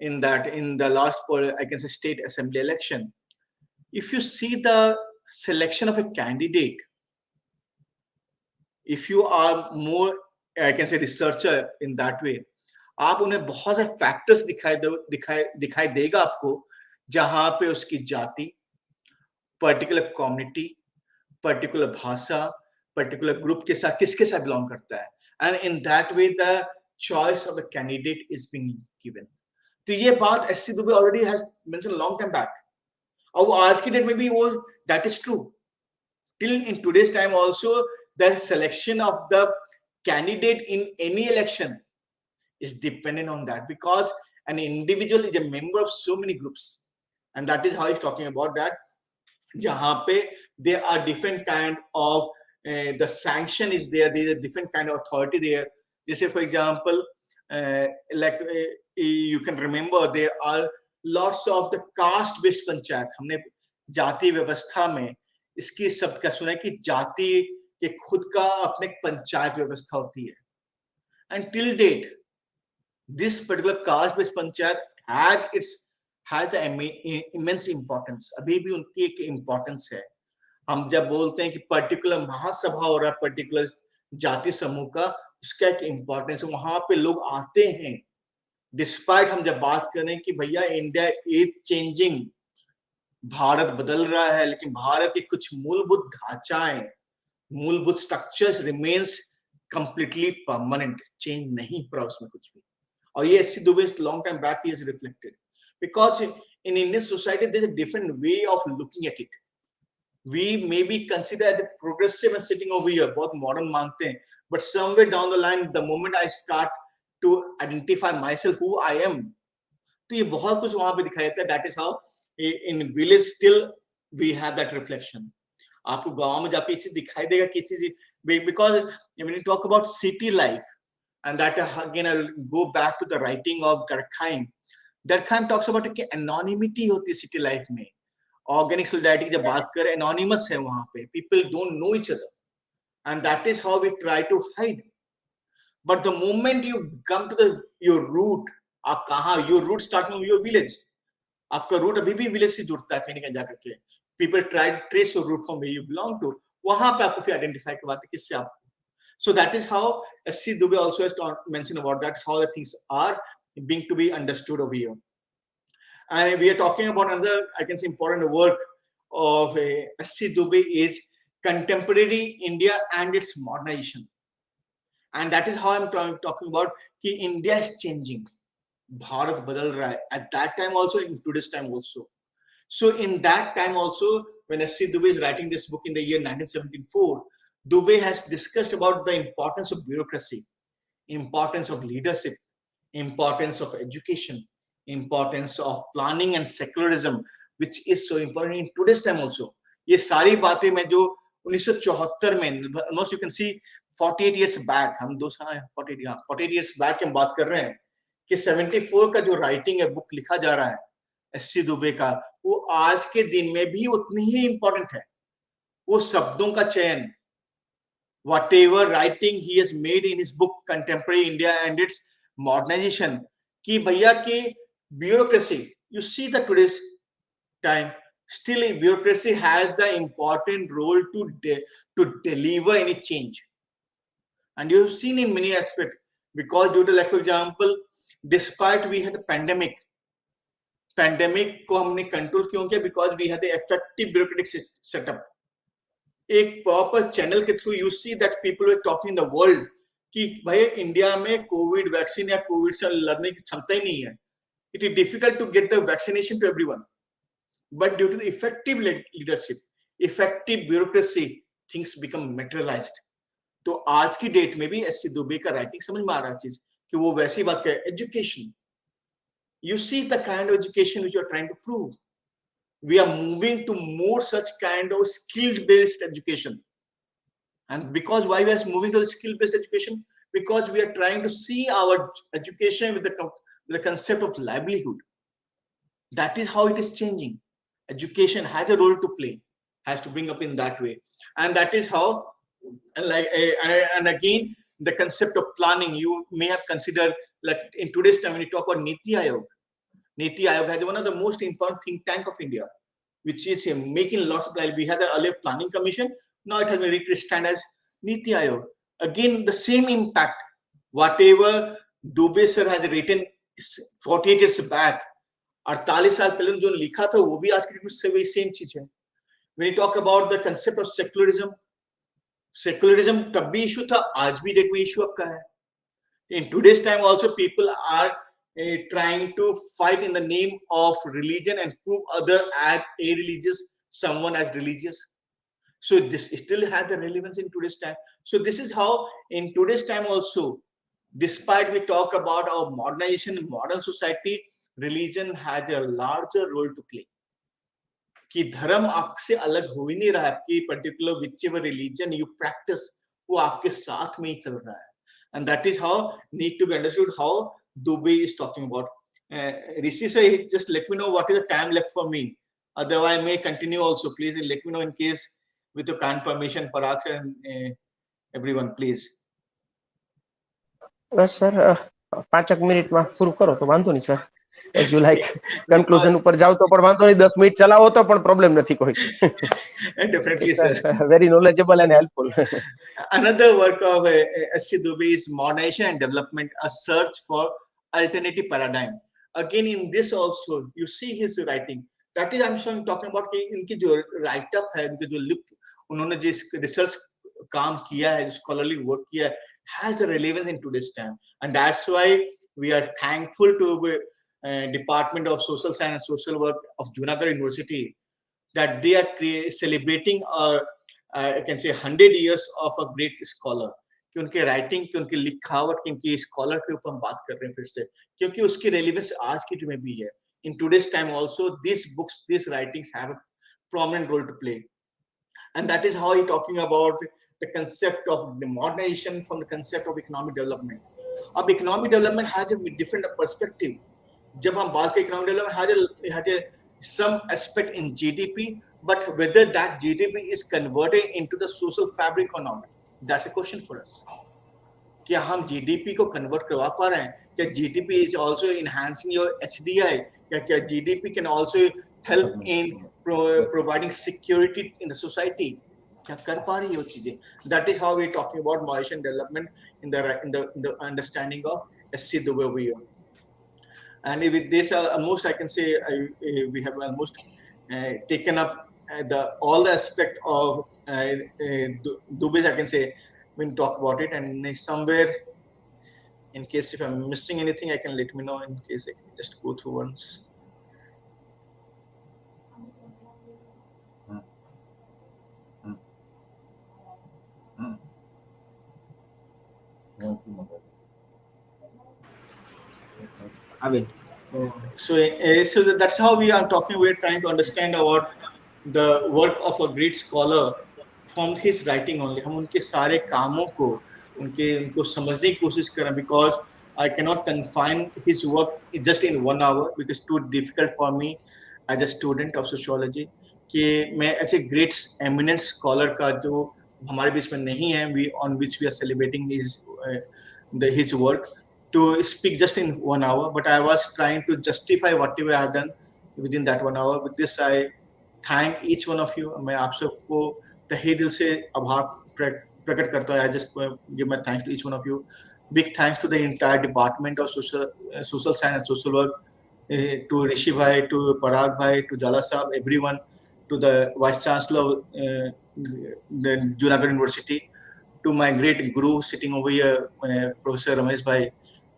in the last I can say state assembly election. If you see the selection of a candidate, if you are more I can say researcher in that way, आप उन्हें बहुत सारे factors दिखाई देगा आपको, जहां पे उसकी जाति, पर्टिकुलर कम्युनिटी, पर्टिकुलर भाषा, पर्टिकुलर ग्रुप के साथ किसके साथ बिलोंग करता है, and in that way the choice of the candidate is being given. तो ये बात SC. Dubey already has mention long time back, और वो आज की डेट में भी वो that is true. Till in today's time also the selection of the candidate in any election is dependent on that, because an individual is a member of so many groups, and that is how he's talking about that. Jahan pe there are different kind of the sanction is there is a different kind of authority there. Just say for example like you can remember there are lots of the caste based panchayat. हमने जाति व्यवस्था में इसकी सब का सुना कि जाति कि खुद का अपने पंचायत व्यवस्था होती है, and till date this particular caste based panchayat has immense importance. अभी भी उनकी एक इंपॉर्टेंस है. हम जब बोलते हैं कि पर्टिकुलर महासभा हो रहा है पर्टिकुलर जाति समूह का, उसका एक इंपॉर्टेंस, वहां पे लोग आते हैं. डिस्पाइट हम जब बात करें कि भैया इंडिया इज चेंजिंग, भारत बदल रहा है, लेकिन भारत के कुछ मूलभूत ढांचाएं, मूलभूत structures remains completely permanent, change नहीं हो रहा उसमें कुछ भी. और ये S C. Dube long time back he is reflected, because in Indian society there is a different way of looking at it. We maybe consider as a progressive and sitting over here, बहुत modern मानते हैं, but somewhere down the line the moment I start to identify myself who I am. तो ये बहुत कुछ वहां पे दिखाई देता है. That is how in village still we have that reflection. आपको गांव में जाके ये चीज दिखाई देगा कि चीज, because when you talk about city life, and that again I will go back to the writing of Durkheim. Durkheim talks about कि anonymity होती है city life में. Organic solidarity की जब बात करें, anonymous है वहां पे. People don't know each other, and that is how we try to hide. But the moment you come to your root, आप कहाँ, your root starting from your village. आपका रूट अभी भी विलेज से जुड़ता है कहीं ना कहीं जाकर के. People try to trace your root from where you belong to. वहां पे आपको फिर identify करवाते किससे आप. So that is how S.C.Dube also has mentioned about that, how the things are being to be understood over here. And we are talking about another, I can say, important work of S.C.Dube is Contemporary India and its Modernization. And that is how I'm talking about कि India is changing. Bharat बदल रहा है. At that time also, in today's time also. So in that time also, when S.C.Dube is writing this book in the year 1974, Dube has discussed about the importance of bureaucracy, importance of leadership, importance of education, importance of planning and secularism, which is so important in today's time also. ये सारी बातें मैं जो 1974 में, almost you can see 48 years back, हम 48 years back हम बात कर रहे हैं कि 74 का जो राइटिंग है, बुक लिखा जा रहा है एस.सी. दुबे का, वो आज के दिन में भी उतनी ही इंपॉर्टेंट है. वो शब्दों का चयन, whatever writing he has made in his book Contemporary India and its Modernization, कि भैया कि bureaucracy, you see that today's time still bureaucracy has the important role to deliver any change, and you've seen in many aspects, because due to, like for example, despite we had a pandemic को हमने control क्यों किया? Because we had the effective bureaucratic setup. एक proper channel के through you see that people were talking in the world कि भाई India में Covid vaccine या कोविड से लड़ने की क्षमता ही नहीं है. It is difficult to get the vaccination to everyone, but due to the effective leadership, effective bureaucracy, things become materialized. तो आज की डेट में भी एस.सी. दुबे का राइटिंग समझ में आ रहा है चीज कि वो वैसी बात है. Education, you see the kind of education which you are trying to prove. We are moving to more such kind of skill-based education. And because why we are moving to the skill-based education? Because we are trying to see our education with the concept of livelihood. That is how it is changing. Education has a role to play, has to bring up in that way. And that is how, and again, the concept of planning, you may have considered, like in today's time when you talk about Niti Aayog has one of the most important think tank of India, which is making lots of, like we had the earlier planning commission, now it has been rechristened as Niti Aayog. Again, the same impact, whatever Dube sir has written 48 years back, 48 साल पहले जो लिखा था वो भी आज के date में सेम चीज है. When you talk about the concept of secularism तब भी इशू था, आज भी डेट में इशू आपका है. In today's time also people are trying to fight in the name of religion and prove other as a religious, someone as religious. So this still has the relevance in today's time. So this is how in today's time also, despite we talk about our modernization in modern society, religion has a larger role to play. कि धर्म आपसे अलग हो ही नहीं रहा है, आपकी particular whichever religion you practice वो आपके साथ में ही चल रहा है. And that is how need to be understood how Dube is talking about. Rishi sir, just let me know what is the time left for me. Otherwise, I may continue also. Please let me know in case with your kind permission, Parag sir and everyone, please. Bus sir 5 મિનિટમાં પૂરું કરો તો વાંધો નહીં sir. As you like conclusion ઉપર જાવ તો પણ વાંધો નહીં, 10 મિનિટ ચલાવો તો પણ પ્રોબ્લેમ નથી કોઈ. Definitely sir. Very knowledgeable and helpful. Another work of S.C. Dube is Modernization and Development, a search for alternative paradigm. Again in this also you see his writing. That is I'm talking about कि इनकी जो write up है, इनके जो look, उन्होंने जिस research काम किया है, scholarly work किया है, has a relevance in today's time. And that's why we are thankful to Department of Social Science and Social Work of Junagadh University that they are celebrating I can say 100 years of a great scholar. कि उनके writing की, उनकी लिखावट की, उनकी scholar के ऊपर हम बात कर रहे हैं फिर से, क्योंकि उसकी रेलिवेंस आज की में भी है. In today's time also, these books, these writings have a prominent role to play. And that is how he's talking about the concept of the modernization from the concept of economic development. अब economic development has a different perspective. जब हम बात करें economic development has a some aspect in GDP, but whether that GDP is converted into the social fabric or not, that's a question for us. क्या हम GDP को convert करवा पा रहे हैं? क्या GDP is also enhancing your HDI? क्या GDP can also help in providing security in the society? क्या कर पा रही है वो चीजें? That is how we're talking about modernization development in the understanding of S.C.Dube over here. And with this, almost I can say we have almost taken up all the aspect of Dube's, I can say, when talk about it, and somewhere, in case if I'm missing anything, I can let me know, in case I can just go through once. So that's how we are talking. We're trying to understand about the work of a great scholar from his writing only. हम उनके सारे कामों को उनको समझने की कोशिश करें, because I cannot confine his work just in 1 hour, because it's too difficult for me as a student of sociology कि मैं ऐसे great eminent scholar का जो हमारे बीच में नहीं है, on which we are celebrating his work, to speak just in 1 hour, but I was trying to justify whatever I have done within that 1 hour. With this, I thank each one of you. मैं आप सबको तहे दिल से आभार प्रकट करता हूँ. I just give my thanks to each one of you. Big thanks to the entire department of social science and social work, to Rishi bhai, to Parag bhai, to Jala sahab, everyone, to the Vice Chancellor of the Junagadh University, to my great guru sitting over here, Professor Ramesh bhai.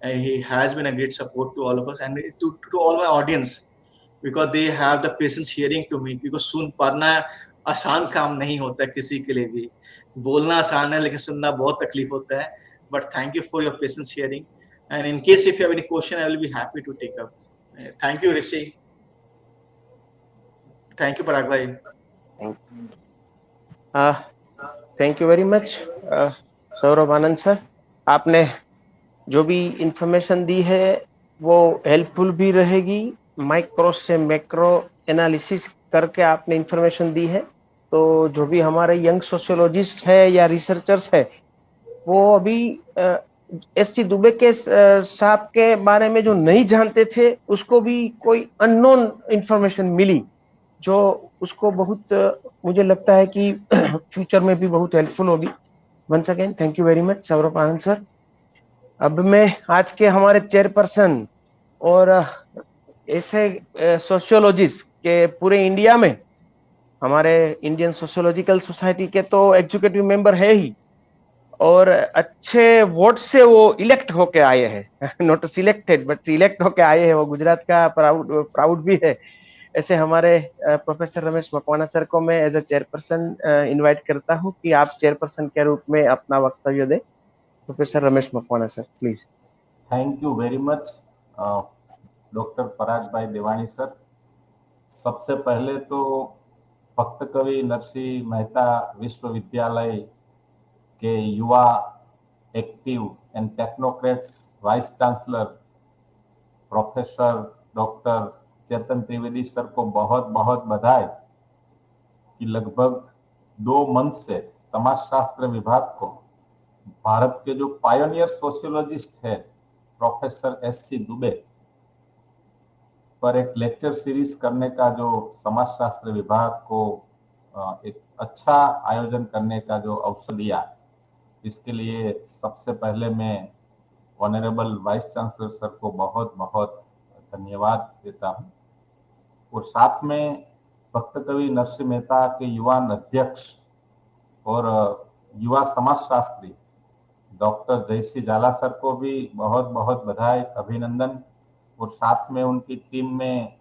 He has been a great support to all of us, and to all my audience, because they have the patience hearing to me, because सुन पाना आसान काम नहीं होता किसी के लिए भी. बोलना आसान है, लेकिन सुनना बहुत तकलीफ होता है. But thank you for your patience hearing, and in case if you have any question, I will be happy to take up. Thank you, Rishi. Thank you, Parag bhai. Thank you very much Saurabh Anand sir. आपने जो भी information दी है वो helpful भी रहेगी. Micro से macro analysis करके आपने इंफॉर्मेशन दी है, तो जो भी हमारे यंग सोशियोलॉजिस्ट है या रिसर्चर्स है, वो अभी S.C. दुबे के साहब के बारे में जो नहीं जानते थे, उसको भी कोई अननोन इंफॉर्मेशन मिली, जो उसको बहुत मुझे लगता है कि फ्यूचर में भी बहुत हेल्पफुल होगी. Once again thank you very much Saurabh Anand sir. अब मैं आज के हमारे चेयरपर्सन और ऐसे सोशियोलॉजिस्ट के पूरे इंडिया में, हमारे इंडियन सोशियोलॉजिकल सोसाइटी के तो एग्जीक्यूटिव मेंबर है ही, और अच्छे वोट से वो इलेक्ट होके आए हैं, नॉट सिलेक्टेड बट इलेक्ट होके आए हैं. वो गुजरात का प्राउड भी है. ऐसे हमारे प्रोफेसर रमेश मकवाना सर को मैं एज ए चेयरपर्सन इनवाइट करता हूं कि आप चेयरपर्सन के रूप में अपना वक्तव्य दें. Professor Ramesh Makwana sir, please. Thank you very much doctor Parag भाई देवानी सर. सबसे पहले तो भक्त कवि नरसिंह मेहता विश्वविद्यालय के युवा active and technocrats vice chancellor professor doctor Chetan Trivedi sir को बहुत बहुत बधाई कि लगभग 2 मंथ से समाजशास्त्र विभाग को भारत के जो पायोनियर सोशियोलॉजिस्ट है प्रोफेसर S.C. दुबे पर एक लेक्चर सीरीज करने का जो समाजशास्त्र विभाग को एक अच्छा आयोजन करने का जो अवसर दिया, इसके लिए सबसे पहले मैं ऑनरेबल वाइस चांसलर सर को बहुत बहुत धन्यवाद देता हूं. और साथ में भक्त कवि नरसिंह मेहता के युवा अध्यक्ष और युवा समाजशास्त्री डॉक्टर जयसी जाला सर को भी बहुत बहुत बधाई, अभिनंदन. और साथ में उनकी टीम में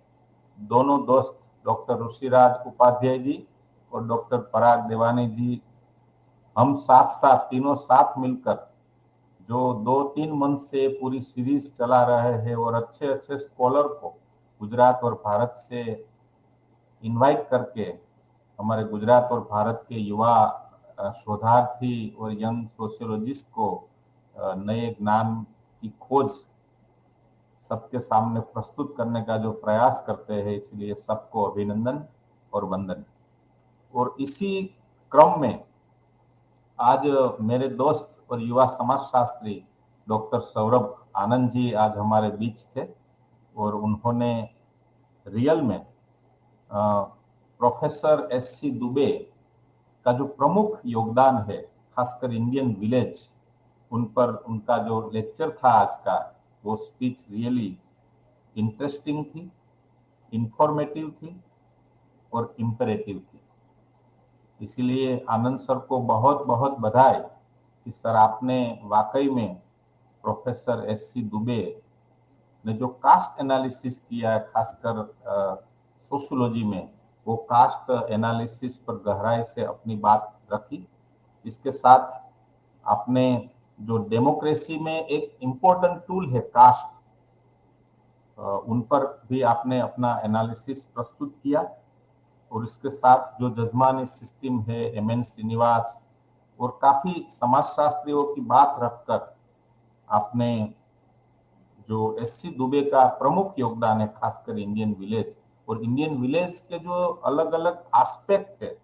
दोनों दोस्त डॉक्टर ऋषिराज उपाध्याय जी और डॉक्टर पराग देवानी जी हम साथ साथ तीनों साथ मिलकर जो 2-3 मंथ से पूरी सीरीज चला रहे हैं और अच्छे अच्छे स्कॉलर को गुजरात और भारत से इनवाइट करके हमारे गुजरात और भारत के युवा शोधार्थी और यंग सोशियोलॉजिस्ट को नए ज्ञान की खोज सबके सामने प्रस्तुत करने का जो प्रयास करते हैं, इसलिए सबको अभिनंदन और वंदन। और इसी क्रम में आज मेरे दोस्त और युवा समाजशास्त्री डॉक्टर सौरभ आनंद जी आज हमारे बीच थे और उन्होंने रियल में प्रोफेसर S.C. दुबे का जो प्रमुख योगदान है, खासकर इंडियन विलेज, उन पर उनका जो लेक्चर था आज का, वो स्पीच रियली इंटरेस्टिंग थी, इंफॉर्मेटिव थी और इम्पेरेटिव थी। इसीलिए आनंद सर को बहुत बहुत बधाई कि सर आपने वाकई में प्रोफेसर S.C. दुबे ने जो कास्ट एनालिसिस किया है, खासकर सोशियोलॉजी में, वो कास्ट एनालिसिस पर गहराई से अपनी बात रखी। इसके साथ आपने जो डेमोक्रेसी में एक इम्पोर्टेंट टूल है कास्ट, उन पर भी आपने अपना एनालिसिस प्रस्तुत किया। और इसके साथ जो जजमानी सिस्टम है, M.N. श्रीनिवास और काफी समाजशास्त्रियों की बात रखकर आपने जो S.C. दुबे का प्रमुख योगदान है, खासकर इंडियन विलेज और इंडियन विलेज के जो अलग अलग एस्पेक्ट है,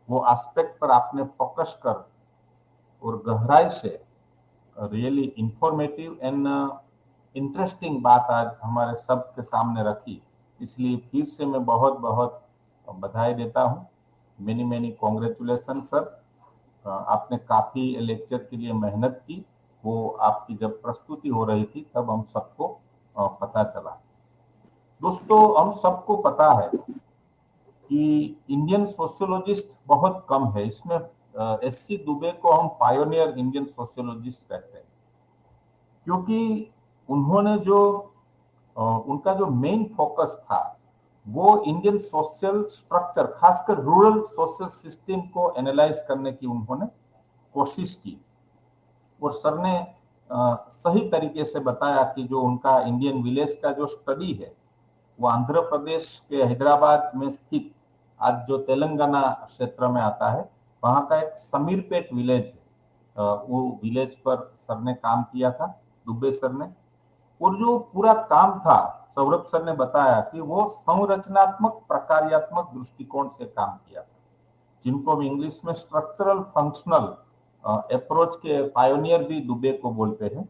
वो एस्पेक्ट पर आपने फोकस कर और गहराई से रियली इंफॉर्मेटिव एंड इंटरेस्टिंग बात आज हमारे सब के सामने रखी। इसलिए फिर से मैं बहुत बहुत बधाई देता हूँ। Many many congratulation sir. आपने काफी लेक्चर के लिए मेहनत की, वो आपकी जब प्रस्तुति हो रही थी तब हम सबको पता चला। दोस्तों, हम सबको पता है कि इंडियन सोशियोलॉजिस्ट बहुत कम है। इसमें S.C. दुबे को हम पायोनियर इंडियन सोशियोलॉजिस्ट कहते हैं, क्योंकि उन्होंने जो उनका जो मेन फोकस था वो इंडियन सोशल स्ट्रक्चर, खासकर रूरल सोशल सिस्टम को एनालाइज करने की उन्होंने कोशिश की। और सर ने सही तरीके से बताया कि जो उनका इंडियन विलेज का जो स्टडी है, वो आंध्र प्रदेश के हैदराबाद में स्थित, आज जो तेलंगाना क्षेत्र में आता है, वहाँ का एक समीरपेट विलेज है। वो विलेज पर सर ने काम किया था, दुबे सर ने। और जो पूरा काम था, सौरभ सर ने बताया कि वो संरचनात्मक प्रकार्यात्मक दृष्टिकोण से काम किया था, जिनको हम इंग्लिश में स्ट्रक्चरल फंक्शनल अप्रोच के पायोनियर भी दुबे को बोलते हैं।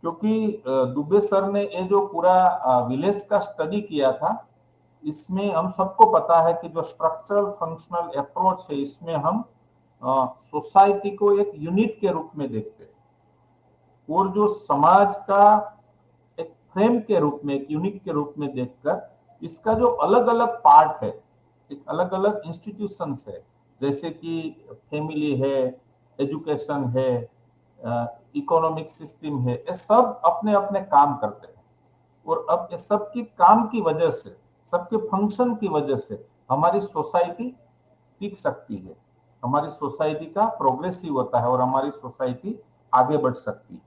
क्योंकि दुबे सर ने ये जो पूरा विलेज का स्टडी किया था, इसमें हम सबको पता है कि जो स्ट्रक्चरल फंक्शनल अप्रोच है, इसमें हम सोसाइटी को एक यूनिट के रूप में देखते हैं और जो समाज का एक फ्रेम के रूप में, एक यूनिट के रूप में देखकर इसका जो अलग अलग पार्ट है, एक अलग अलग इंस्टीट्यूशंस है, जैसे कि फैमिली है, एजुकेशन है, इकोनॉमिक सिस्टम है, ये सब अपने अपने काम करते हैं। और अब ये सब की काम की वजह से, सबके फंक्शन की वजह से हमारी सोसाइटी टिक सकती है, हमारी सोसाइटी का प्रोग्रेसिव होता है और हमारी सोसाइटी आगे बढ़ सकती है।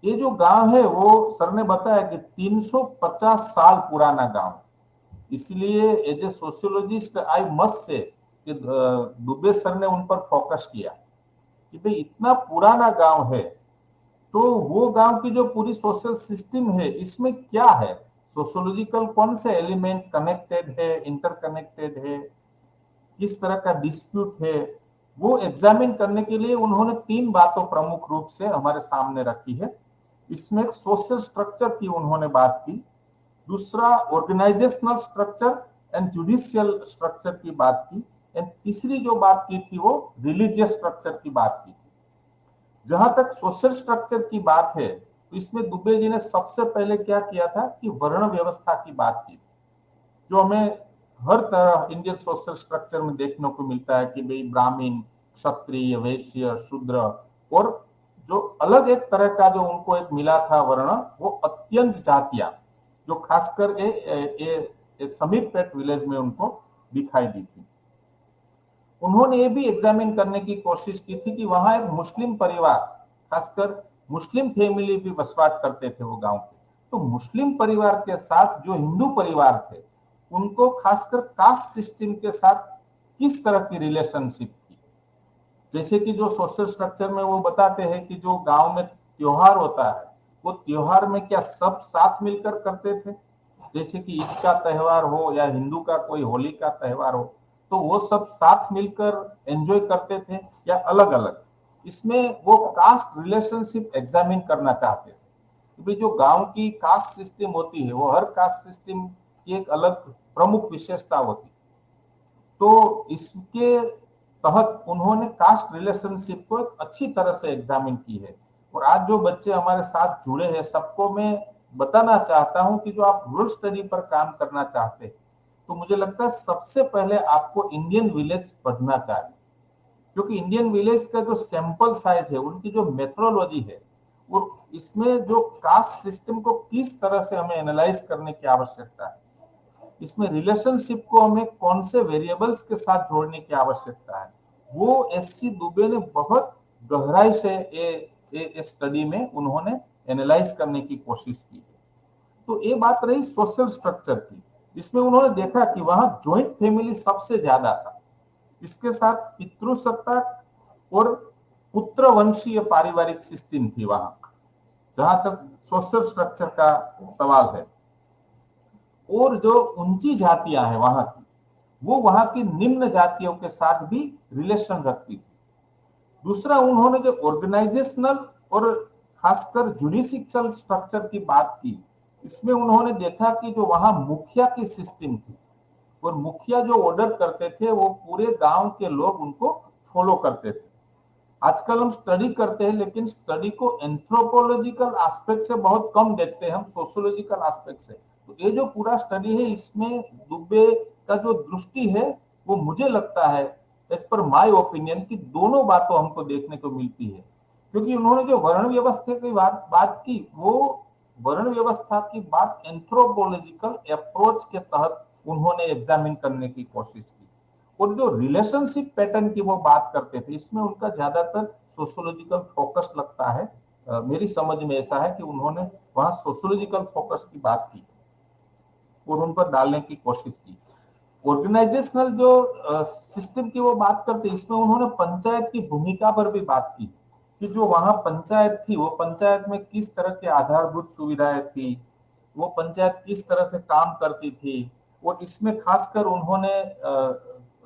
ये जो गांव है, वो सर ने बताया कि 350 साल पुराना गांव। इसलिए as a sociologist I must say कि दुबे सर ने उन पर फोकस किया कि भाई इतना पुराना गांव है, तो वो गांव की जो पूरी सोशल सिस्टम है, इसमें क्या है, सोशियोलॉजिकल कौन से एलिमेंट कनेक्टेड है, इंटरकनेक्टेड है, किस तरह का डिस्प्यूट है, वो एग्जामिन करने के लिए उन्होंने 3 बातों प्रमुख रूप से हमारे सामने रखी है। इसमें सोशल स्ट्रक्चर की उन्होंने बात की, दूसरा organisational structure and judicial structure की बात की, एंड तीसरी जो बात की थी वो रिलीजियस स्ट्रक्चर की बात की थी। जहां तक सोशल स्ट्रक्चर की बात है, तो इसमें दुबे जी ने सबसे पहले क्या किया था कि वर्ण व्यवस्था की बात की, जो हमें हर तरह इंडियन सोशल स्ट्रक्चर में देखने को मिलता है कि भाई ब्राह्मण, क्षत्रिय, वैश्य, शूद्र, और जो अलग एक तरह का जो उनको एक मिला था वर्ण, वो अत्यंत जातियां, जो खासकर समीरपेट विलेज में उनको दिखाई दी थी। उन्होंने ये भी एग्जामिन करने की कोशिश की थी कि वहां एक मुस्लिम परिवार, खासकर मुस्लिम फैमिली भी बसवाट करते थे वो गांव के, तो मुस्लिम परिवार के साथ जो हिंदू परिवार थे उनको खासकर कास्ट सिस्टम के साथ किस तरह की रिलेशनशिप थी। जैसे कि जो सोशल स्ट्रक्चर में वो बताते हैं कि जो गांव में त्योहार होता है वो त्योहार में क्या सब साथ मिलकर करते थे, जैसे कि ईद का त्योहार हो या हिंदू का कोई होली का त्योहार हो, तो वो सब साथ मिलकर एंजॉय करते थे या अलग अलग। इसमें वो कास्ट रिलेशनशिप एग्जामिन करना चाहते थे कि जो गांव की कास्ट सिस्टम होती है वो हर कास्ट सिस्टम की एक अलग प्रमुख विशेषता होती, तो इसके तहत उन्होंने कास्ट रिलेशनशिप को एक अच्छी तरह से एग्जामिन की है। और आज जो बच्चे हमारे साथ जुड़े हैं सबको मैं बताना चाहता हूं कि जो आप रूरल स्टडी पर काम करना चाहते हैं तो मुझे लगता है सबसे पहले आपको इंडियन विलेज पढ़ना चाहिए, क्योंकि इंडियन विलेज का जो सैंपल साइज है, उनकी जो मेथोडोलॉजी है, और इसमें जो कास्ट सिस्टम को किस तरह से हमें एनालाइज करने की आवश्यकता है, इसमें रिलेशनशिप को हमें कौन से वेरिएबल्स के साथ जोड़ने की आवश्यकता है, वो एससी दुबे ने बहुत गहराई से ये स्टडी में उन्होंने एनालाइज करने की कोशिश की है। तो ये बात रही सोशल स्ट्रक्चर की। इसमें उन्होंने देखा कि वहां जॉइंट फैमिली सबसे ज्यादा था, इसके साथ पितृसत्ता और पुत्रवंशीय पारिवारिक सिस्टम थी वहां, जहां तक सोशल स्ट्रक्चर का सवाल है। और जो ऊंची जातियां हैं वहां की, वो वहां की निम्न जातियों के साथ भी रिलेशन रखती थी। दूसरा, उन्होंने जो ऑर्गेनाइजेशनल और खासकर जुडिशियल स्ट्रक्चर की बात की, इसमें उन्होंने देखा कि जो वहां मुखिया की सिस्टम थी और मुखिया जो ऑर्डर करते थे वो पूरे गांव के लोग उनको फॉलो करते थे। आजकल हम स्टडी करते हैं लेकिन स्टडी को एंथ्रोपोलॉजिकल एस्पेक्ट से बहुत कम देखते हैं, हम सोशियोलॉजिकल एस्पेक्ट से। तो ये जो पूरा स्टडी है इसमें दुबे का जो दृष्टि है वो मुझे लगता है, एज पर माय ओपिनियन, कि दोनों बातों हमको देखने को मिलती है। क्योंकि उन्होंने जो वर्ण व्यवस्था की बात की, वो वर्ण व्यवस्था की बात एंथ्रोपोलॉजिकल अप्रोच के तहत उन्होंने एग्जामिन करने की कोशिश की। और जो रिलेशनशिप पैटर्न की वो बात करते थे, इसमें उनका ज्यादातर सोशियोलॉजिकल फोकस लगता है। मेरी समझ में ऐसा है कि उन्होंने वहां सोशियोलॉजिकल फोकस की बात की और उन पर डालने की कोशिश की। ऑर्गेनाइजेशनल जो सिस्टम की वो बात करते, इसमें उन्होंने पंचायत की भूमिका पर भी बात की कि जो वहां पंचायत थी वो पंचायत में किस तरह की आधारभूत सुविधाएं थी, वो पंचायत किस तरह से काम करती थी। और इसमें खासकर उन्होंने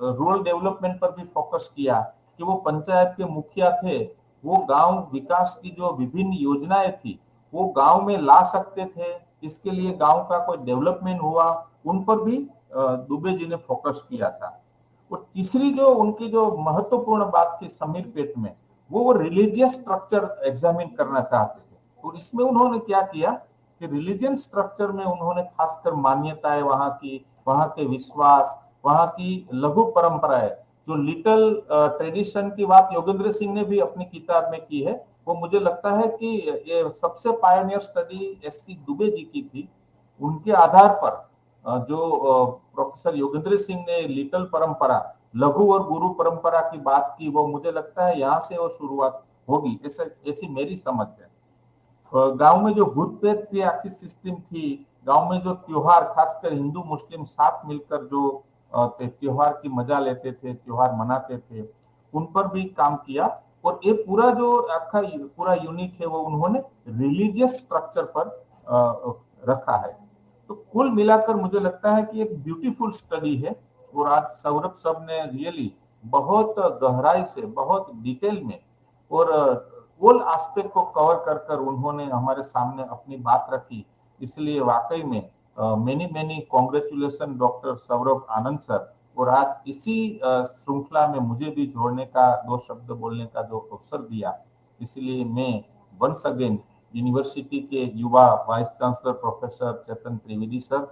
रूरल डेवलपमेंट पर भी फोकस किया कि वो पंचायत के मुखिया थे, वो गांव विकास की जो विभिन्न योजनाएं थी वो गांव में ला सकते थे, इसके लिए गांव का कोई डेवलपमेंट हुआ, उन पर भी दुबे जी ने फोकस किया था। और तीसरी जो उनकी जो महत्वपूर्ण बात थी समीर पेट में, वो रिलीजियस स्ट्रक्चर एग्जामिन करना चाहते थे। तो इसमें उन्होंने क्या किया कि रिलीजियन स्ट्रक्चर में उन्होंने खासकर मान्यताएं, वहां के विश्वास, वहां की लघु परंपराएं, जो लिटिल ट्रेडिशन की बात योगेंद्र सिंह ने भी अपनी किताब में की है, वो मुझे लगता है कि ये सबसे Pioneer study SC Dubey ji की थी। उनके आधार पर जो प्रोफेसर योगेंद्र सिंह ने लिटिल परंपरा, लघु और गुरु परंपरा की बात की, वो मुझे लगता है यहाँ से वो शुरुआत होगी, ऐसी मेरी समझ है। गांव में जो भूत प्रेत की आखिर सिस्टम थी, गांव में जो त्योहार, खासकर हिंदू मुस्लिम साथ मिलकर जो त्योहार की मजा लेते थे, त्योहार मनाते थे, उन पर भी काम किया। और ये पूरा जो आपका पूरा यूनिट है वो उन्होंने रिलीजियस स्ट्रक्चर पर रखा है। तो कुल मिलाकर मुझे लगता है कि एक ब्यूटीफुल स्टडी है। और आज सौरभ सब ने रियली बहुत गहराई से, बहुत डिटेल में और ऑल एस्पेक्ट को कवर कर कर उन्होंने हमारे सामने अपनी बात रखी। इसलिए वाकई में many congratulation doctor Saurabh Anand sir. और आज इसी श्रृंखला में मुझे भी जोड़ने का, 2 शब्द बोलने का जो अवसर दिया, इसलिए मैं वंस अगेन यूनिवर्सिटी के युवा वाइस चांसलर प्रोफेसर चेतन त्रिवेदी सर,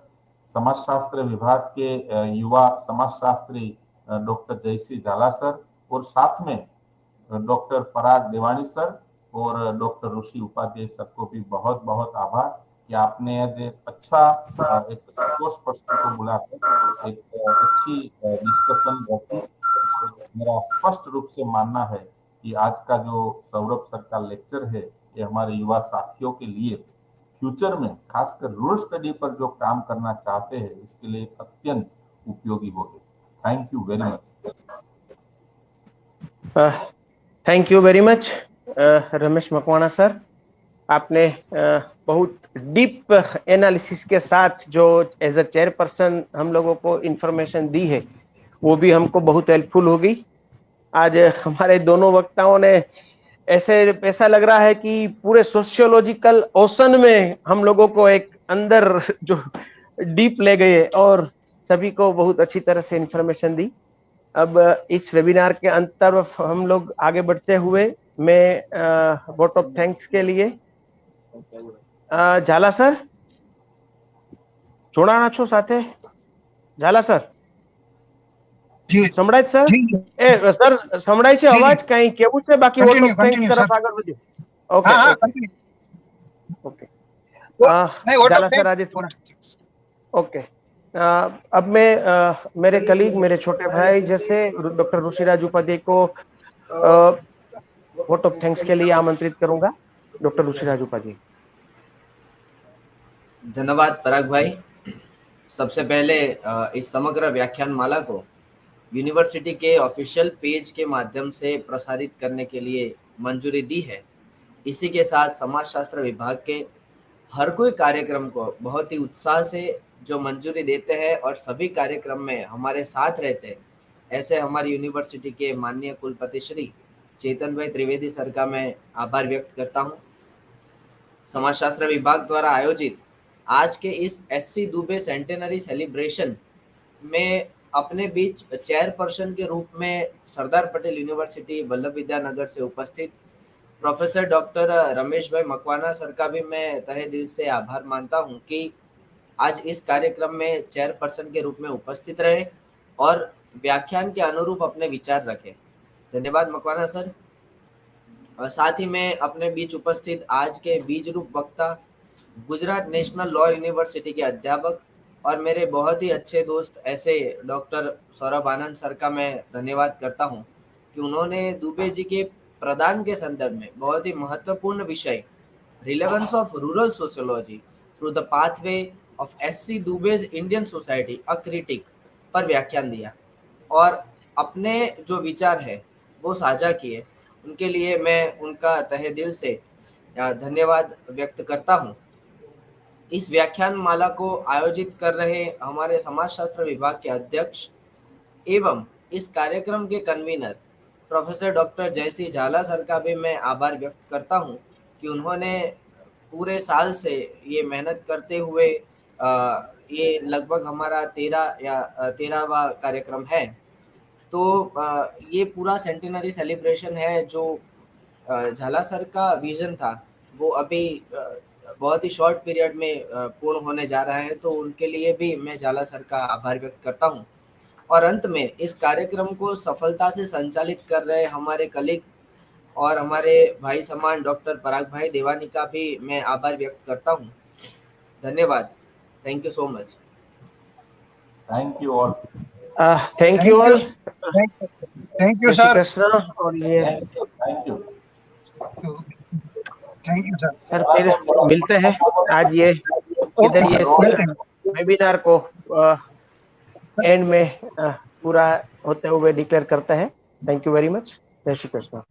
समाजशास्त्र विभाग के युवा समाजशास्त्री डॉक्टर जयश्री झाला सर, और साथ में डॉक्टर पराग देवानी सर और डॉक्टर ऋषि उपाध्याय सर को भी बहुत बहुत आभार कि आपने एक अच्छा एक सोर्स पर्सन को बुलाकर एक अच्छी डिस्कशन रखी। मेरा स्पष्ट रूप से मानना है कि आज का जो सौरभ सर का लेक्चर है ये हमारे युवा साथियों के लिए फ्यूचर में खासकर रूरल स्टडी पर जो काम करना चाहते हैं इसके लिए अत्यंत उपयोगी होगी। Thank you very much. Thank you very much Ramesh Makwana sir, आपने बहुत डीप एनालिसिस के साथ जो एज अ चेयरपर्सन हम लोगों को इंफॉर्मेशन दी है वो भी हमको बहुत हेल्पफुल होगी। आज हमारे दोनों वक्ताओं ने ऐसा लग रहा है कि पूरे सोशियोलॉजिकल ओशन में हम लोगों को एक अंदर जो डीप ले गए और सभी को बहुत अच्छी तरह से इंफॉर्मेशन दी। अब इस वेबिनार के अंत तरफ हम लोग आगे बढ़ते हुए मैं वोट ऑफ थैंक्स के लिए झाला सर જોડાણા છો સાથે? झाला सर સંભળાય સર? એ સર સંભળાય છે અવાજ? કઈ કેવું છે બાકી વોટ ઓફ થેન્ક્સ તરફ આગળ વધ્યો? ઓકે ઓકે झाला सर आज थोड़ा ओके। अब मैं मेरे कलीग मेरे छोटे भाई जैसे डॉक्टर ऋषिराज उपाध्याय को वोट ऑफ थैंक्स के लिए आमंत्रित करूंगा। डॉक्टर ऋषिराज उपाध्याय। धन्यवाद पराग भाई। सबसे पहले इस समग्र व्याख्यान माला को यूनिवर्सिटी के ऑफिशियल पेज के माध्यम से प्रसारित करने के लिए मंजूरी दी है। इसी के साथ समाजशास्त्र विभाग के हर कोई कार्यक्रम को बहुत ही उत्साह से जो मंजूरी देते हैं और सभी कार्यक्रम में हमारे साथ रहते हैं, ऐसे हमारी यूनिवर्सिटी के माननीय कुलपति श्री चेतन भाई त्रिवेदी सर का मैं आभार व्यक्त करता हूँ। समाजशास्त्र विभाग द्वारा आयोजित आज के इस S.C. दुबे सेंटेनरी सेलिब्रेशन में अपने बीच चेयरपर्सन के रूप में सरदार पटेल यूनिवर्सिटी वल्लभ विद्यानगर से उपस्थित प्रोफेसर डॉक्टर रमेश भाई मकवाना सर का भी मैं तहे दिल से आभार मानता हूं कि आज इस कार्यक्रम में चेयरपर्सन के रूप में उपस्थित रहे और व्याख्यान के अनुरूप अपने विचार रखे। धन्यवाद मकवाना सर। और साथ ही मैं अपने बीच उपस्थित आज के बीज रूप वक्ता गुजरात नेशनल लॉ यूनिवर्सिटी के अध्यापक और मेरे बहुत ही अच्छे दोस्त ऐसे डॉक्टर सौरभ आनंद सर का मैं धन्यवाद करता हूं कि उन्होंने दुबे जी के प्रदान के संदर्भ में बहुत ही महत्वपूर्ण विषय relevance of rural sociology through the pathway of S.C. Dube's Indian society a critique पर व्याख्यान दिया और अपने जो विचार है वो साझा किए। उनके लिए मैं उनका तहे दिल से धन्यवाद व्यक्त करता हूँ। इस व्याख्यान माला को आयोजित कर रहे हमारे समाजशास्त्र विभाग के अध्यक्ष एवं इस कार्यक्रम के कन्वीनर प्रोफेसर डॉक्टर जयसी झाला सर का भी मैं आभार व्यक्त करता हूं कि उन्होंने पूरे साल से ये मेहनत करते हुए ये लगभग हमारा 13वां कार्यक्रम है। तो ये पूरा सेंटेनरी सेलिब्रेशन है जो झाला सर का विजन था वो अभी बहुत ही शॉर्ट पीरियड में पूर्ण होने जा रहा है, तो उनके लिए भी मैं झाला सर का आभार व्यक्त करता हूं। और अंत में इस कार्यक्रम को सफलता से संचालित कर रहे हमारे कलीग और हमारे भाई समान डॉक्टर पराग भाई देवानी का भी मैं आभार व्यक्त करता हूं। धन्यवाद। Thank you so much. Thank you all. Thank you all. Thank you sir. और ये थैंक यू सर फिर मिलते हैं। आज ये इधर ये वेबिनार को एंड में पूरा होते हुए डिक्लेयर करता है। Thank you very much. जय श्री कृष्ण।